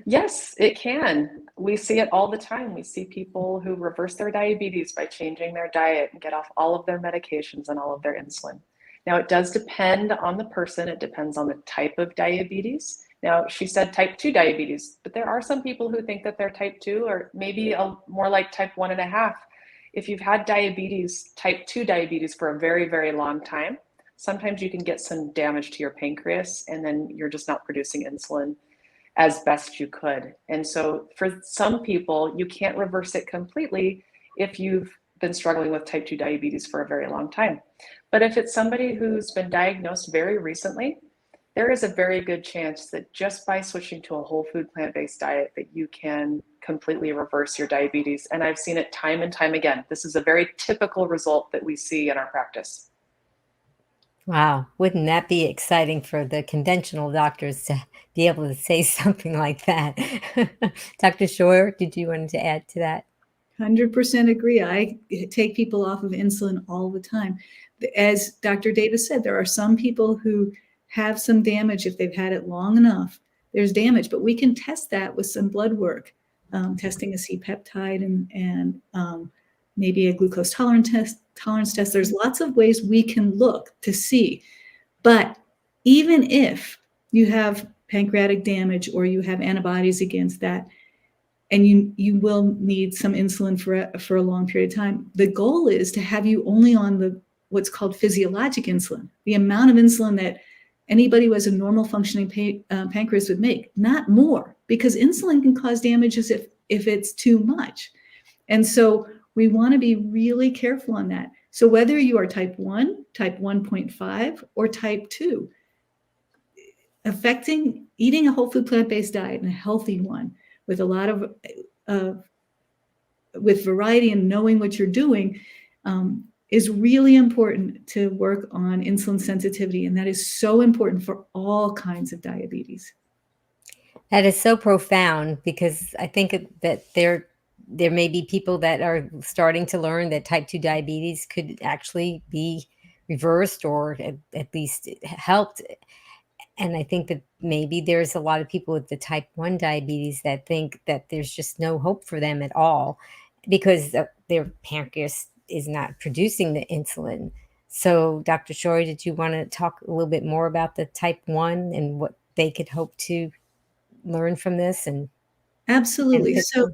Yes, it can. We see it all the time. We see people who reverse their diabetes by changing their diet and get off all of their medications and all of their insulin. Now, it does depend on the person. It depends on the type of diabetes. Now, she said type 2 diabetes, but there are some people who think that they're type 2, or maybe more like type 1.5. If you've had diabetes, type 2 diabetes, for a very, very long time, sometimes you can get some damage to your pancreas, and then you're just not producing insulin as best you could. And so for some people, you can't reverse it completely if you've been struggling with type 2 diabetes for a very long time. But if it's somebody who's been diagnosed very recently, there is a very good chance that just by switching to a whole food plant-based diet that you can completely reverse your diabetes. And I've seen it time and time again. This is a very typical result that we see in our practice. Wow, wouldn't that be exciting for the conventional doctors to be able to say something like that? Dr. Scheuer, did you want to add to that? 100% agree. I take people off of insulin all the time. As Dr. Davis said, there are some people who have some damage if they've had it long enough. There's damage, but we can test that with some blood work testing a C-peptide and maybe a glucose tolerance test. There's lots of ways we can look to see. But even if you have pancreatic damage or you have antibodies against that, and you will need some insulin for a long period of time, the goal is to have you only on what's called physiologic insulin, the amount of insulin that anybody who has a normal functioning pancreas would make, not more, because insulin can cause damages if it's too much. And so we want to be really careful on that. So whether you are type 1, type 1.5, or type 2, eating a whole food plant-based diet and a healthy one with a lot of with variety and knowing what you're doing is really important to work on insulin sensitivity. And that is so important for all kinds of diabetes. That is so profound, because I think that there may be people that are starting to learn that type 2 diabetes could actually be reversed or at least helped. And I think that maybe there's a lot of people with the type 1 diabetes that think that there's just no hope for them at all because their pancreas is not producing the insulin. So, Dr. Scheuer, did you want to talk a little bit more about the type 1 and what they could hope to learn from this? Absolutely. So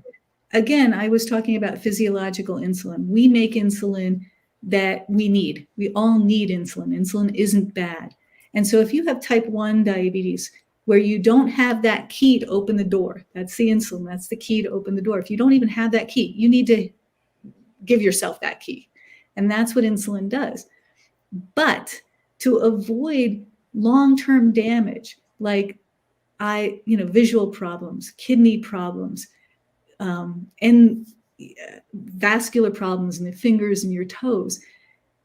again, I was talking about physiological insulin. We make insulin that we need. We all need insulin. Insulin isn't bad. And so if you have type 1 diabetes where you don't have that key to open the door, that's the insulin, that's the key to open the door. If you don't even have that key, you need to give yourself that key. And that's what insulin does. But to avoid long-term damage, like visual problems, kidney problems, and vascular problems in the fingers and your toes,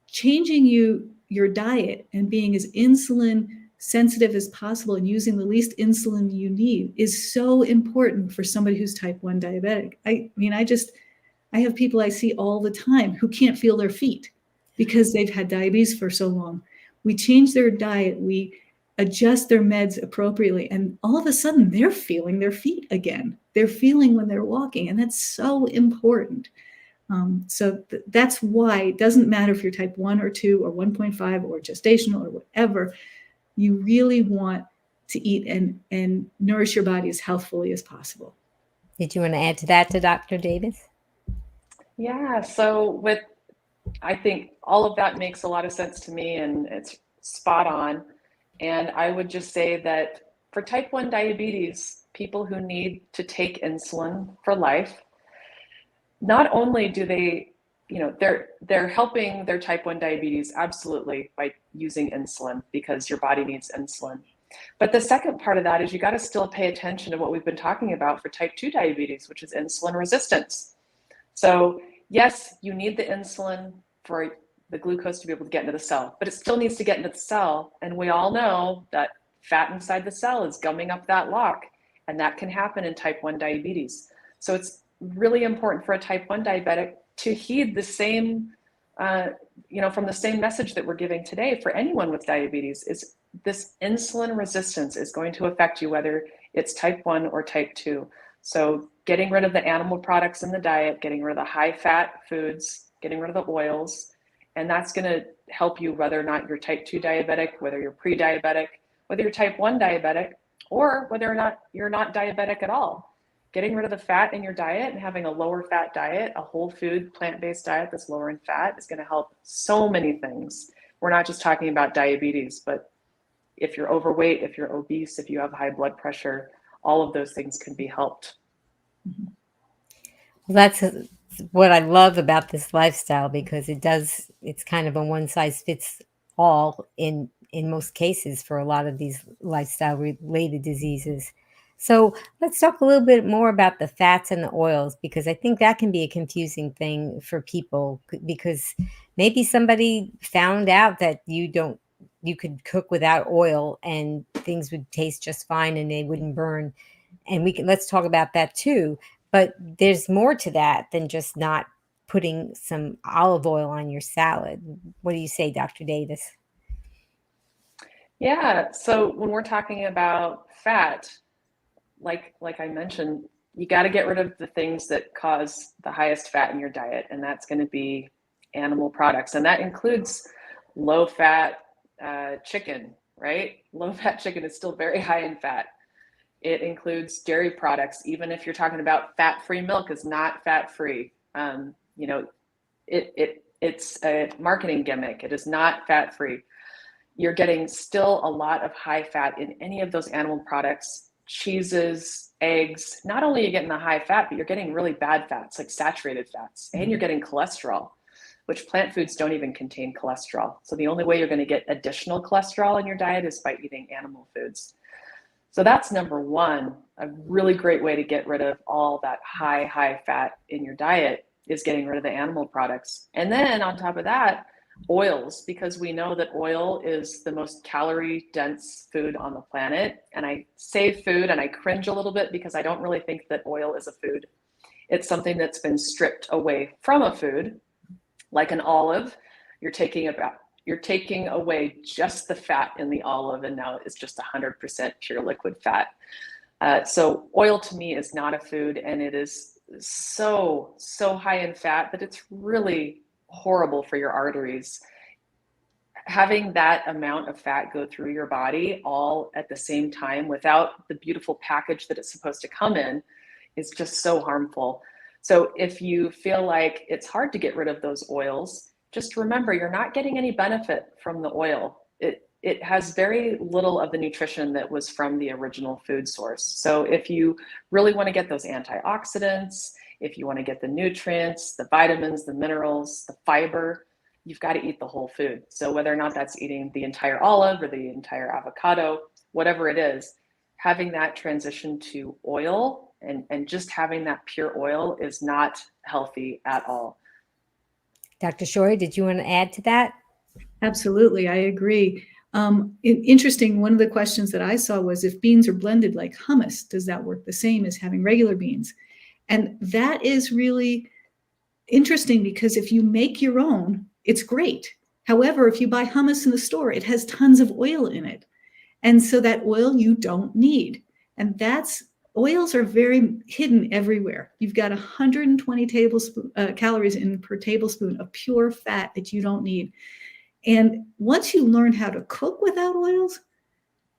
changing your diet and being as insulin sensitive as possible and using the least insulin you need is so important for somebody who's type 1 diabetic. I have people I see all the time who can't feel their feet because they've had diabetes for so long. We change their diet, we adjust their meds appropriately, and all of a sudden they're feeling their feet again. They're feeling when they're walking, and that's so important. That's why it doesn't matter if you're type 1 or 2 or 1.5 or gestational or whatever. You really want to eat and nourish your body as healthfully as possible. Did you want to add to that, to Dr. Davis? Yeah, so I think all of that makes a lot of sense to me, and it's spot on. And I would just say that for type 1 diabetes, people who need to take insulin for life, not only do they, they're helping their type 1 diabetes absolutely by using insulin because your body needs insulin. But the second part of that is you got to still pay attention to what we've been talking about for type 2 diabetes, which is insulin resistance. So yes, you need the insulin for the glucose to be able to get into the cell, but it still needs to get into the cell. And we all know that fat inside the cell is gumming up that lock, and that can happen in type 1 diabetes. So it's really important for a type 1 diabetic to heed the same, from the same message that we're giving today for anyone with diabetes, is this insulin resistance is going to affect you whether it's type 1 or type 2. So getting rid of the animal products in the diet, getting rid of the high fat foods, getting rid of the oils, and that's going to help you whether or not you're type 2 diabetic, whether you're pre-diabetic, whether you're type 1 diabetic, or whether or not you're not diabetic at all. Getting rid of the fat in your diet and having a lower fat diet, a whole food plant-based diet that's lower in fat, is going to help so many things. We're not just talking about diabetes, but if you're overweight, if you're obese, if you have high blood pressure, all of those things can be helped. Well, that's what I love about this lifestyle, because it's kind of a one size fits all in most cases for a lot of these lifestyle related diseases. So let's talk a little bit more about the fats and the oils, because I think that can be a confusing thing for people, because maybe somebody found out that you could cook without oil and things would taste just fine and they wouldn't burn. And let's talk about that too. But there's more to that than just not putting some olive oil on your salad. What do you say, Dr. Davis? Yeah, so when we're talking about fat, like I mentioned, you got to get rid of the things that cause the highest fat in your diet, and that's going to be animal products. And that includes low fat chicken, right? Low fat chicken is still very high in fat. It includes dairy products, even if you're talking about fat-free milk is not fat-free. You know, it's a marketing gimmick. It is not fat-free. You're getting still a lot of high fat in any of those animal products, cheeses, eggs. Not only are you getting the high fat, but you're getting really bad fats, like saturated fats, and you're getting cholesterol, which plant foods don't even contain cholesterol. So the only way you're going to get additional cholesterol in your diet is by eating animal foods. So that's number one. A really great way to get rid of all that high fat in your diet is getting rid of the animal products. And then on top of that, oils, because we know that oil is the most calorie dense food on the planet. And I say food and I cringe a little bit because I don't really think that oil is a food. It's something that's been stripped away from a food, like an olive. You're taking away just the fat in the olive, and now it's just 100% pure liquid fat. So oil to me is not a food, and it is so high in fat that it's really horrible for your arteries. Having that amount of fat go through your body all at the same time without the beautiful package that it's supposed to come in is just so harmful. So if you feel like it's hard to get rid of those oils, just remember you're not getting any benefit from the oil. It has very little of the nutrition that was from the original food source. So if you really want to get those antioxidants, if you want to get the nutrients, the vitamins, the minerals, the fiber, you've got to eat the whole food. So whether or not that's eating the entire olive or the entire avocado, whatever it is, having that transition to oil and just having that pure oil is not healthy at all. Dr. Scheuer, did you want to add to that? Absolutely, I agree. Interesting, one of the questions that I saw was if beans are blended like hummus, does that work the same as having regular beans? And that is really interesting because if you make your own, it's great. However, if you buy hummus in the store, it has tons of oil in it. And so that oil you don't need. And oils are very hidden everywhere. You've got 120 calories per tablespoon of pure fat that you don't need. And once you learn how to cook without oils,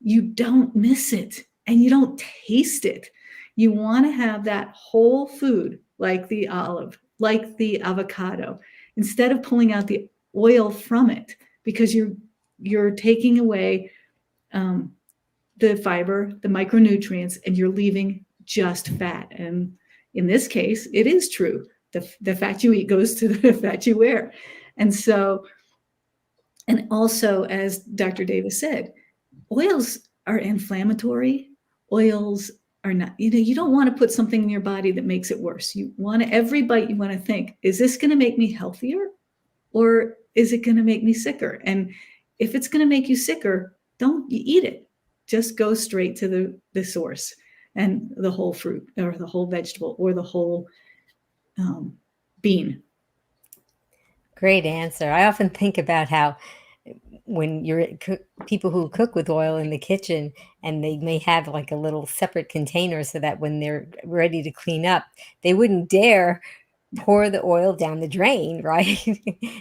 you don't miss it and you don't taste it. You want to have that whole food like the olive, like the avocado, instead of pulling out the oil from it, because you're taking away the fiber, the micronutrients, and you're leaving just fat. And in this case, it is true. The fat you eat goes to the fat you wear. And so, and also, as Dr. Davis said, oils are inflammatory. Oils are not, you don't want to put something in your body that makes it worse. You want to, every bite you want to think, is this going to make me healthier or is it going to make me sicker? And if it's going to make you sicker, don't eat it. Just go straight to the source and the whole fruit or the whole vegetable or the whole bean. Great answer. I often think about how when you're people who cook with oil in the kitchen and they may have like a little separate container so that when they're ready to clean up, they wouldn't dare pour the oil down the drain, right?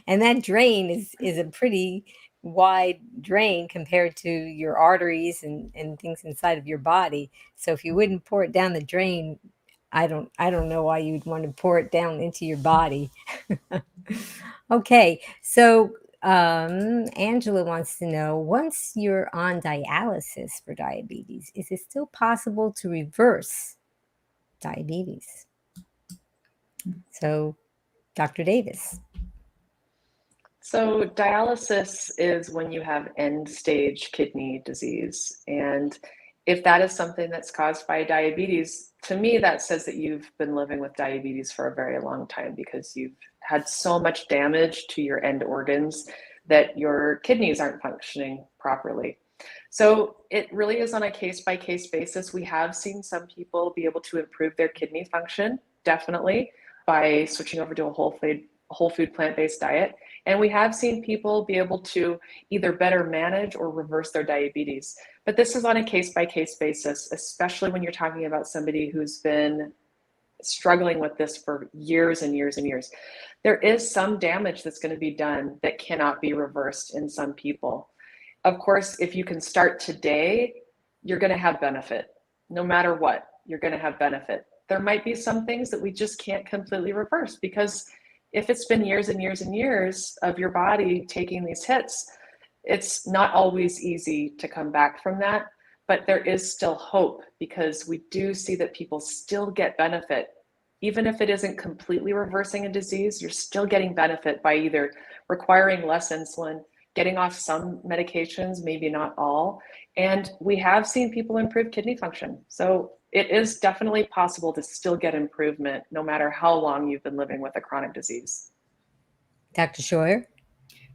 And that drain is a pretty wide drain compared to your arteries and things inside of your body. So if you wouldn't pour it down the drain, I don't know why you'd want to pour it down into your body. Okay, so Angela wants to know, once you're on dialysis for diabetes, is it still possible to reverse diabetes? So, Dr. Davis. So dialysis is when you have end-stage kidney disease. And if that is something that's caused by diabetes, to me, that says that you've been living with diabetes for a very long time because you've had so much damage to your end organs that your kidneys aren't functioning properly. So it really is on a case-by-case basis. We have seen some people be able to improve their kidney function, definitely, by switching over to a whole food plant-based diet. And we have seen people be able to either better manage or reverse their diabetes. But this is on a case-by-case basis, especially when you're talking about somebody who's been struggling with this for years and years and years. There is some damage that's going to be done that cannot be reversed in some people. Of course, if you can start today, you're going to have benefit. No matter what, you're going to have benefit. There might be some things that we just can't completely reverse, because if it's been years and years and years of your body taking these hits, it's not always easy to come back from that. But there is still hope, because we do see that people still get benefit. Even if it isn't completely reversing a disease, you're still getting benefit by either requiring less insulin, getting off some medications, maybe not all. And we have seen people improve kidney function. So it is definitely possible to still get improvement no matter how long you've been living with a chronic disease. Dr. Scheuer?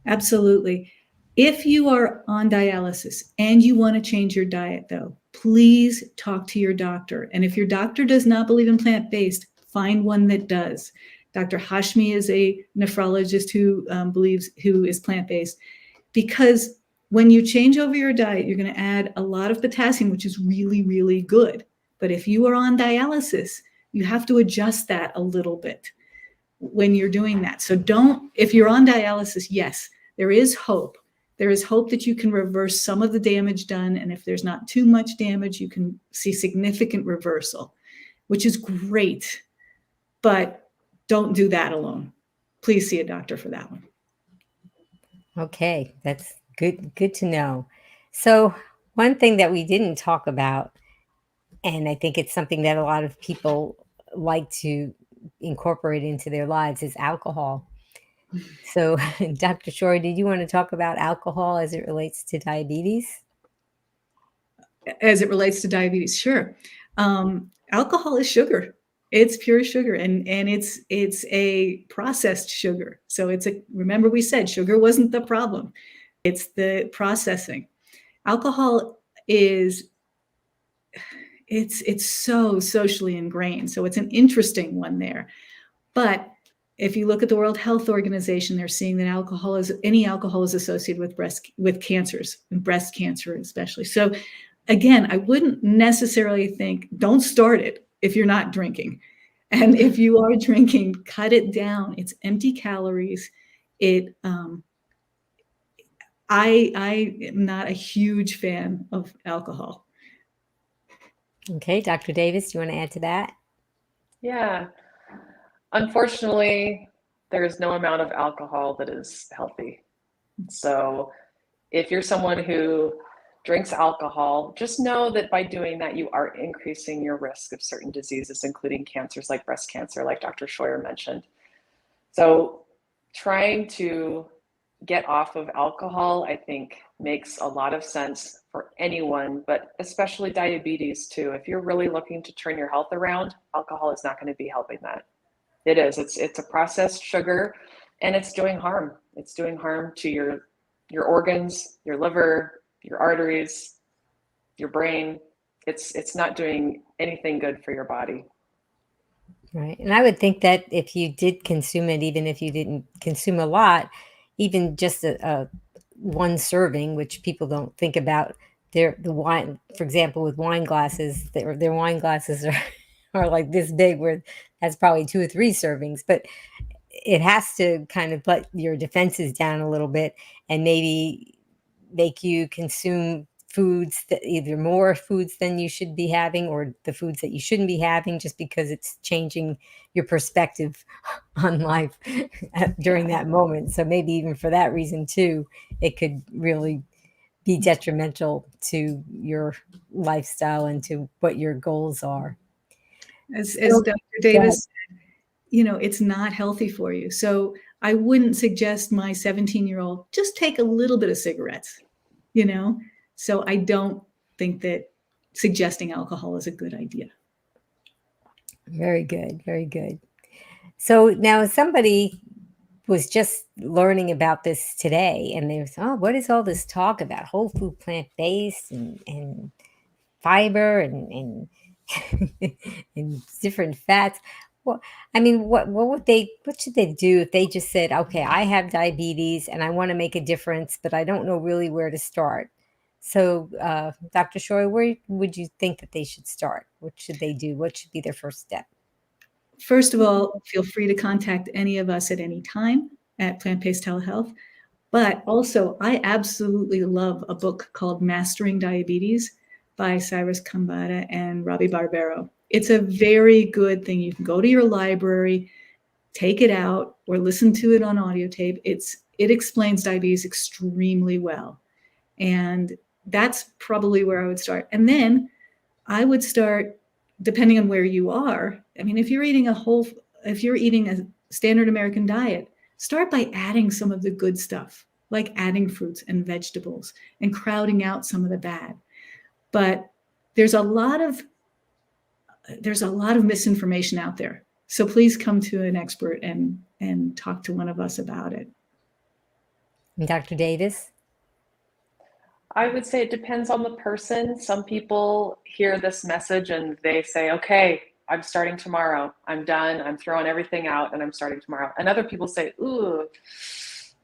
Absolutely. If you are on dialysis and you want to change your diet, though, please talk to your doctor. And if your doctor does not believe in plant-based, find one that does. Dr. Hashmi is a nephrologist who is plant-based, because when you change over your diet, you're going to add a lot of potassium, which is really, really good. But if you are on dialysis, you have to adjust that a little bit when you're doing that. So if you're on dialysis, yes, there is hope. There is hope that you can reverse some of the damage done. And if there's not too much damage, you can see significant reversal, which is great. But don't do that alone. Please see a doctor for that one. Okay, that's good to know. So one thing that we didn't talk about, and I think it's something that a lot of people like to incorporate into their lives, is alcohol. So Dr. Scheuer, did you want to talk about alcohol as it relates to diabetes? As it relates to diabetes, sure. Alcohol is sugar. It's pure sugar, and it's a processed sugar. So remember we said sugar wasn't the problem. It's the processing. Alcohol it's so socially ingrained. So it's an interesting one there. But if you look at the World Health Organization, they're seeing that any alcohol is associated with cancers, and breast cancer especially. So again, I wouldn't necessarily don't start it if you're not drinking. And if you are drinking, cut it down. It's empty calories. I am not a huge fan of alcohol. Okay, Dr. Davis, do you want to add to that? Yeah. Unfortunately, there is no amount of alcohol that is healthy. So if you're someone who drinks alcohol, just know that by doing that, you are increasing your risk of certain diseases, including cancers like breast cancer, like Dr. Scheuer mentioned. So trying to get off of alcohol, I think, makes a lot of sense for anyone, but especially diabetes too. If you're really looking to turn your health around, alcohol is not going to be helping that. It is. It's a processed sugar, and it's doing harm. It's doing harm to your organs, your liver, your arteries, your brain. It's not doing anything good for your body. Right. And I would think that if you did consume it, even if you didn't consume a lot, even just a one serving, which people don't think about, the wine, for example, with wine glasses, their wine glasses are like this big, where that's probably 2 or 3 servings, but it has to kind of let your defenses down a little bit and maybe make you consume foods, that either more foods than you should be having, or the foods that you shouldn't be having, just because it's changing your perspective on life during that moment. So maybe even for that reason too, it could really be detrimental to your lifestyle and to what your goals are. As Dr. Davis said, it's not healthy for you. So I wouldn't suggest my 17-year-old just take a little bit of cigarettes, So I don't think that suggesting alcohol is a good idea. Very good. Very good. So now somebody was just learning about this today, and they was, what is all this talk about whole food, plant-based, and fiber and and different fats? Well, I mean, what should they do if they just said, okay, I have diabetes and I want to make a difference, but I don't know really where to start? So, Dr. Scheuer, where would you think that they should start? What should they do? What should be their first step? First of all, feel free to contact any of us at any time at Plant-Based Telehealth. But also, I absolutely love a book called Mastering Diabetes by Cyrus Kambata and Robbie Barbero. It's a very good thing. You can go to your library, take it out, or listen to it on audio tape. It explains diabetes extremely well. And that's probably where I would start. And then I would start, depending on where you are. I mean, if you're eating a standard American diet, start by adding some of the good stuff, like adding fruits and vegetables and crowding out some of the bad. But there's a lot of misinformation out there. So please come to an expert and talk to one of us about it. And Dr. Davis? I would say it depends on the person. Some people hear this message and they say, okay, I'm starting tomorrow. I'm done. I'm throwing everything out and I'm starting tomorrow. And other people say, ooh,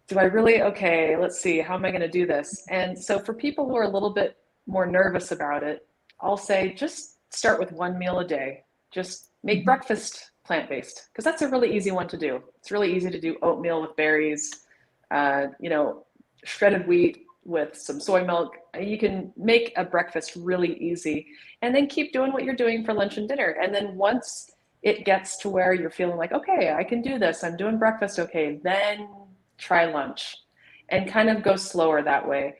do I really? Okay, let's see. How am I going to do this? And so for people who are a little bit more nervous about it, I'll say just start with one meal a day. Just make breakfast plant-based, because that's a really easy one to do. It's really easy to do oatmeal with berries, shredded wheat with some soy milk. You can make a breakfast really easy, and then keep doing what you're doing for lunch and dinner. And then once it gets to where you're feeling like, okay, I can do this, I'm doing breakfast, okay, then try lunch, and kind of go slower that way.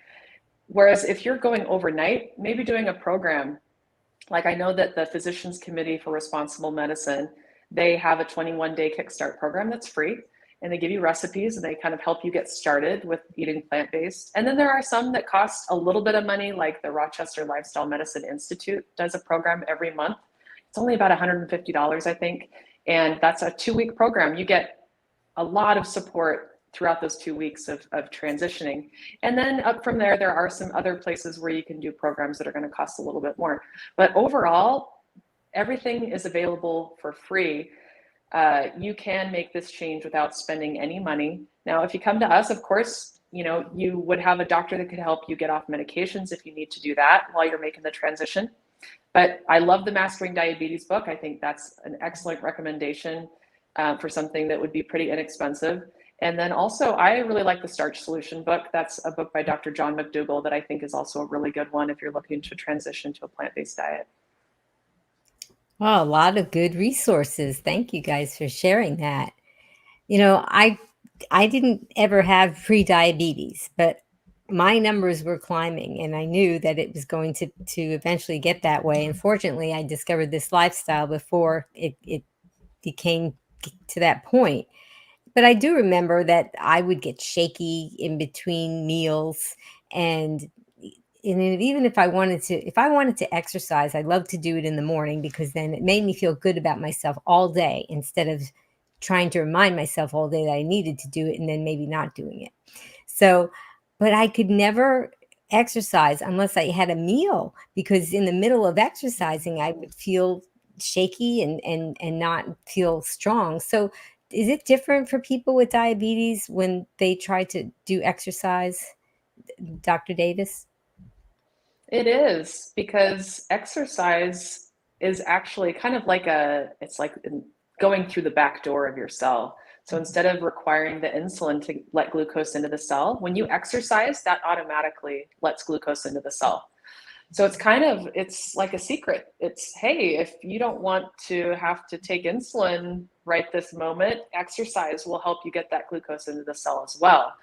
Whereas if you're going overnight, maybe doing a program, like I know that the Physicians Committee for Responsible Medicine, they have a 21-day Kickstart program that's free. And they give you recipes and they kind of help you get started with eating plant-based. And then there are some that cost a little bit of money, like the Rochester Lifestyle Medicine Institute does a program every month. It's only about $150, I think. And that's a 2-week program. You get a lot of support throughout those 2 weeks of transitioning. And then up from there, there are some other places where you can do programs that are going to cost a little bit more. But overall, everything is available for free. You can make this change without spending any money. Now, if you come to us, of course, you would have a doctor that could help you get off medications if you need to do that while you're making the transition. But I love the Mastering Diabetes book. I think that's an excellent recommendation for something that would be pretty inexpensive. And then also, I really like the Starch Solution book. That's a book by Dr. John McDougall that I think is also a really good one if you're looking to transition to a plant-based diet. Well, a lot of good resources. Thank you guys for sharing that. I didn't ever have pre-diabetes, but my numbers were climbing and I knew that it was going to eventually get that way. Unfortunately, I discovered this lifestyle before it became to that point. But I do remember that I would get shaky in between meals, and even if I wanted to exercise, I love to do it in the morning because then it made me feel good about myself all day instead of trying to remind myself all day that I needed to do it and then maybe not doing it. So, but I could never exercise unless I had a meal, because in the middle of exercising, I would feel shaky and not feel strong. So is it different for people with diabetes when they try to do exercise, Dr. Davis? It is, because exercise is actually kind of like it's like going through the back door of your cell. So instead of requiring the insulin to let glucose into the cell, when you exercise, that automatically lets glucose into the cell. So it's like a secret. It's, hey, if you don't want to have to take insulin right this moment, exercise will help you get that glucose into the cell as well.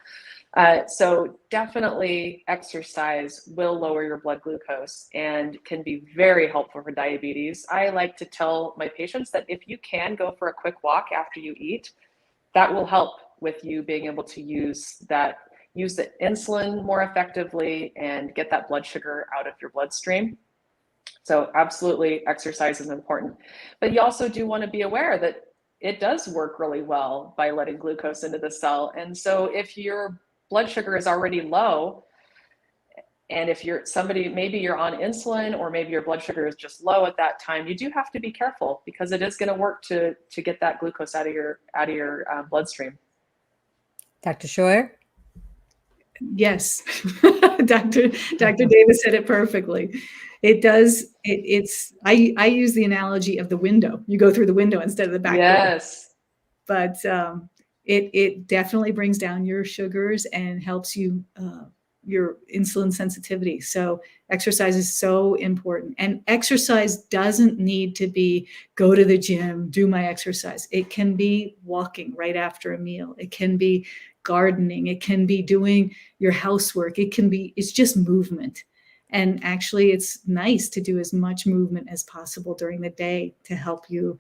So definitely exercise will lower your blood glucose and can be very helpful for diabetes. I like to tell my patients that if you can go for a quick walk after you eat, that will help with you being able to use the insulin more effectively and get that blood sugar out of your bloodstream. So absolutely, exercise is important. But you also do want to be aware that it does work really well by letting glucose into the cell. And so if your blood sugar is already low, and if you're somebody, maybe you're on insulin or maybe your blood sugar is just low at that time, you do have to be careful because it is going to work to get that glucose out of your bloodstream. Dr. Scheuer? Yes. Dr. Davis said it perfectly. It does. I use the analogy of the window. You go through the window instead of the back door. Yes. But it definitely brings down your sugars and helps you your insulin sensitivity. So exercise is so important. And exercise doesn't need to be go to the gym, do my exercise. It can be walking right after a meal. It can be gardening. It can be doing your housework. It's just movement. And actually, it's nice to do as much movement as possible during the day to help you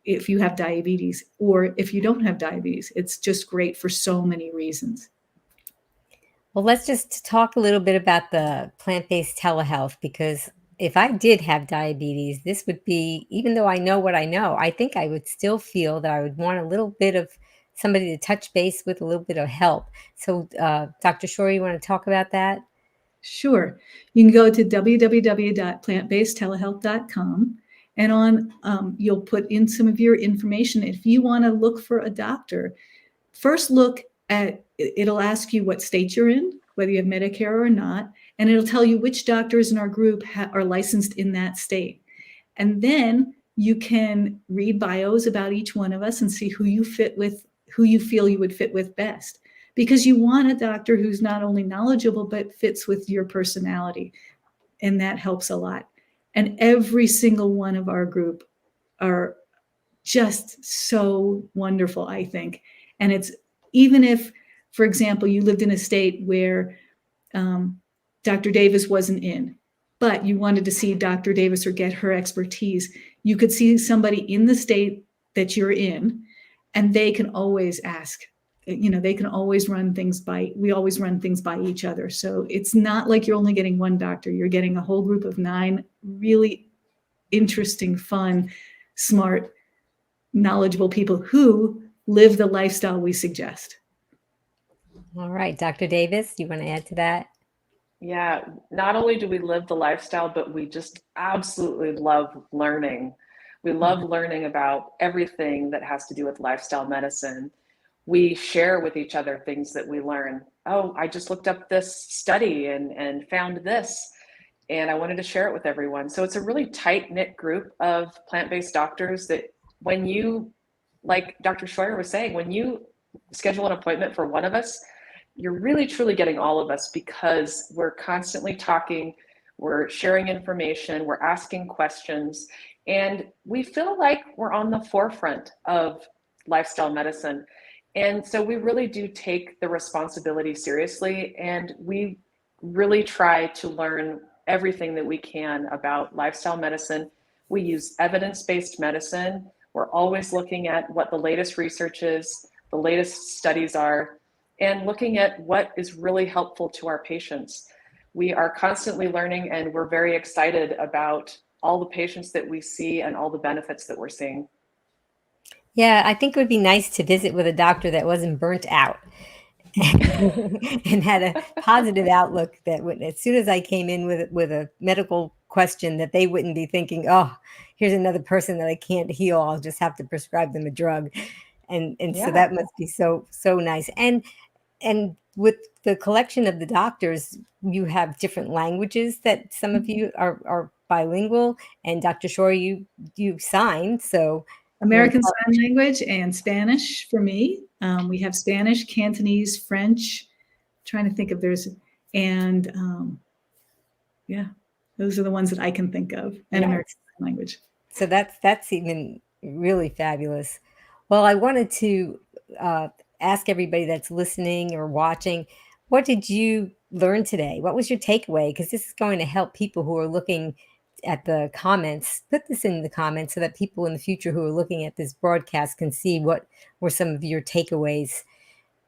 if you have diabetes or if you don't have diabetes. It's just great for so many reasons. Well, let's just talk a little bit about the plant-based telehealth, because if I did have diabetes, this would be, even though I know what I know, I think I would still feel that I would want a little bit of somebody to touch base with, a little bit of help. So, Dr. Scheuer, you want to talk about that? Sure. You can go to www.plantbasedtelehealth.com and you'll put in some of your information. If you want to look for a doctor, first look at, it'll ask you what state you're in, whether you have Medicare or not, and it'll tell you which doctors in our group are licensed in that state. And then you can read bios about each one of us and see who you fit with, who you feel you would fit with best. Because you want a doctor who's not only knowledgeable, but fits with your personality. And that helps a lot. And every single one of our group are just so wonderful, I think. And it's, even if, for example, you lived in a state where Dr. Davis wasn't in, but you wanted to see Dr. Davis or get her expertise, you could see somebody in the state that you're in, and they can always ask. They can always run things we always run things by each other. So it's not like you're only getting one doctor. You're getting a whole group of 9 really interesting, fun, smart, knowledgeable people who live the lifestyle we suggest. All right, Dr. Davis, you want to add to that? Yeah, not only do we live the lifestyle, but we just absolutely love learning. We love learning about everything that has to do with lifestyle medicine. We share with each other things that we learn. Oh, I just looked up this study and found this, and I wanted to share it with everyone. So it's a really tight-knit group of plant-based doctors that when you, like Dr. Scheuer was saying, when you schedule an appointment for one of us, you're really truly getting all of us, because we're constantly talking, we're sharing information, we're asking questions, and we feel like we're on the forefront of lifestyle medicine. And so we really do take the responsibility seriously, and we really try to learn everything that we can about lifestyle medicine. We use evidence-based medicine. We're always looking at what the latest research is, the latest studies are, and looking at what is really helpful to our patients. We are constantly learning, and we're very excited about all the patients that we see and all the benefits that we're seeing. Yeah, I think it would be nice to visit with a doctor that wasn't burnt out and had a positive outlook, that would, as soon as I came in with a medical question, that they wouldn't be thinking, oh, here's another person that I can't heal. I'll just have to prescribe them a drug. And Yeah. So that must be so nice. And with the collection of the doctors, you have different languages that some of you are bilingual, and Dr. Scheuer, you sign, so American Sign Language and Spanish for me. We have Spanish, Cantonese, French. Trying to think if there's, and yeah, those are the ones that I can think of. And American Sign Language. So that's even really fabulous. Well, I wanted to ask everybody that's listening or watching, what did you learn today? What was your takeaway? Because this is going to help people who are looking at the comments. Put this in the comments so that people in the future who are looking at this broadcast can see what were some of your takeaways.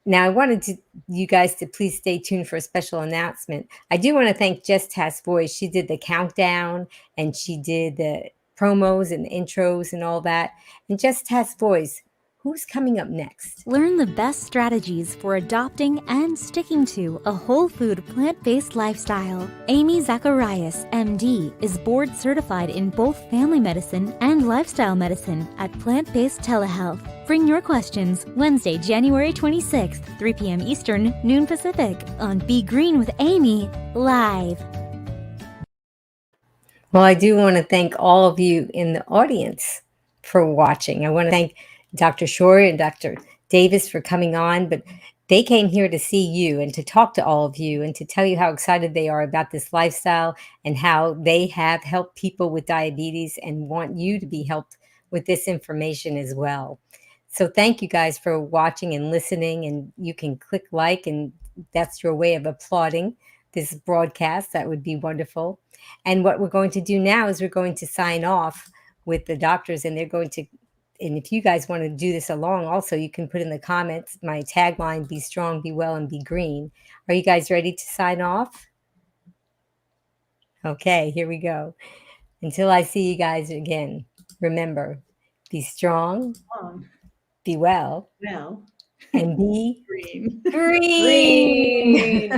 Now, I wanted you guys to please stay tuned for a special announcement. I do want to thank Jess Tass Voice. She did the countdown, and she did the promos and the intros and all that. And Jess Tass Voice, who's coming up next? Learn the best strategies for adopting and sticking to a whole food, plant-based lifestyle. Amy Zacharias, MD, is board certified in both family medicine and lifestyle medicine at Plant-Based Telehealth. Bring your questions Wednesday, January 26th, 3 p.m. Eastern, noon Pacific, on Be Green with Amy, live. Well, I do want to thank all of you in the audience for watching. I want to thank Dr. Scheuer and Dr. Davis for coming on, but they came here to see you and to talk to all of you and to tell you how excited they are about this lifestyle and how they have helped people with diabetes and want you to be helped with this information as well. So thank you guys for watching and listening, and you can click like, and that's your way of applauding this broadcast. That would be wonderful. And what we're going to do now is we're going to sign off with the doctors, and they're going to, and if you guys want to do this along also, you can put in the comments my tagline, be strong, be well, and be green. Are you guys ready to sign off? Okay, here we go. Until I see you guys again, remember, be strong, be well, and be Green. green.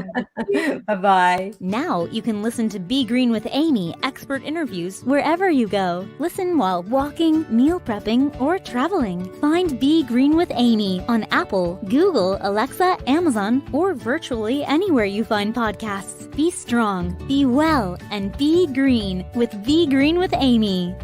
Bye-bye. Now you can listen to Be Green with Amy expert interviews wherever you go. Listen while walking, meal prepping, or traveling. Find Be Green with Amy on Apple, Google, Alexa, Amazon, or virtually anywhere you find podcasts. Be strong, be well, and be green with Be Green with Amy.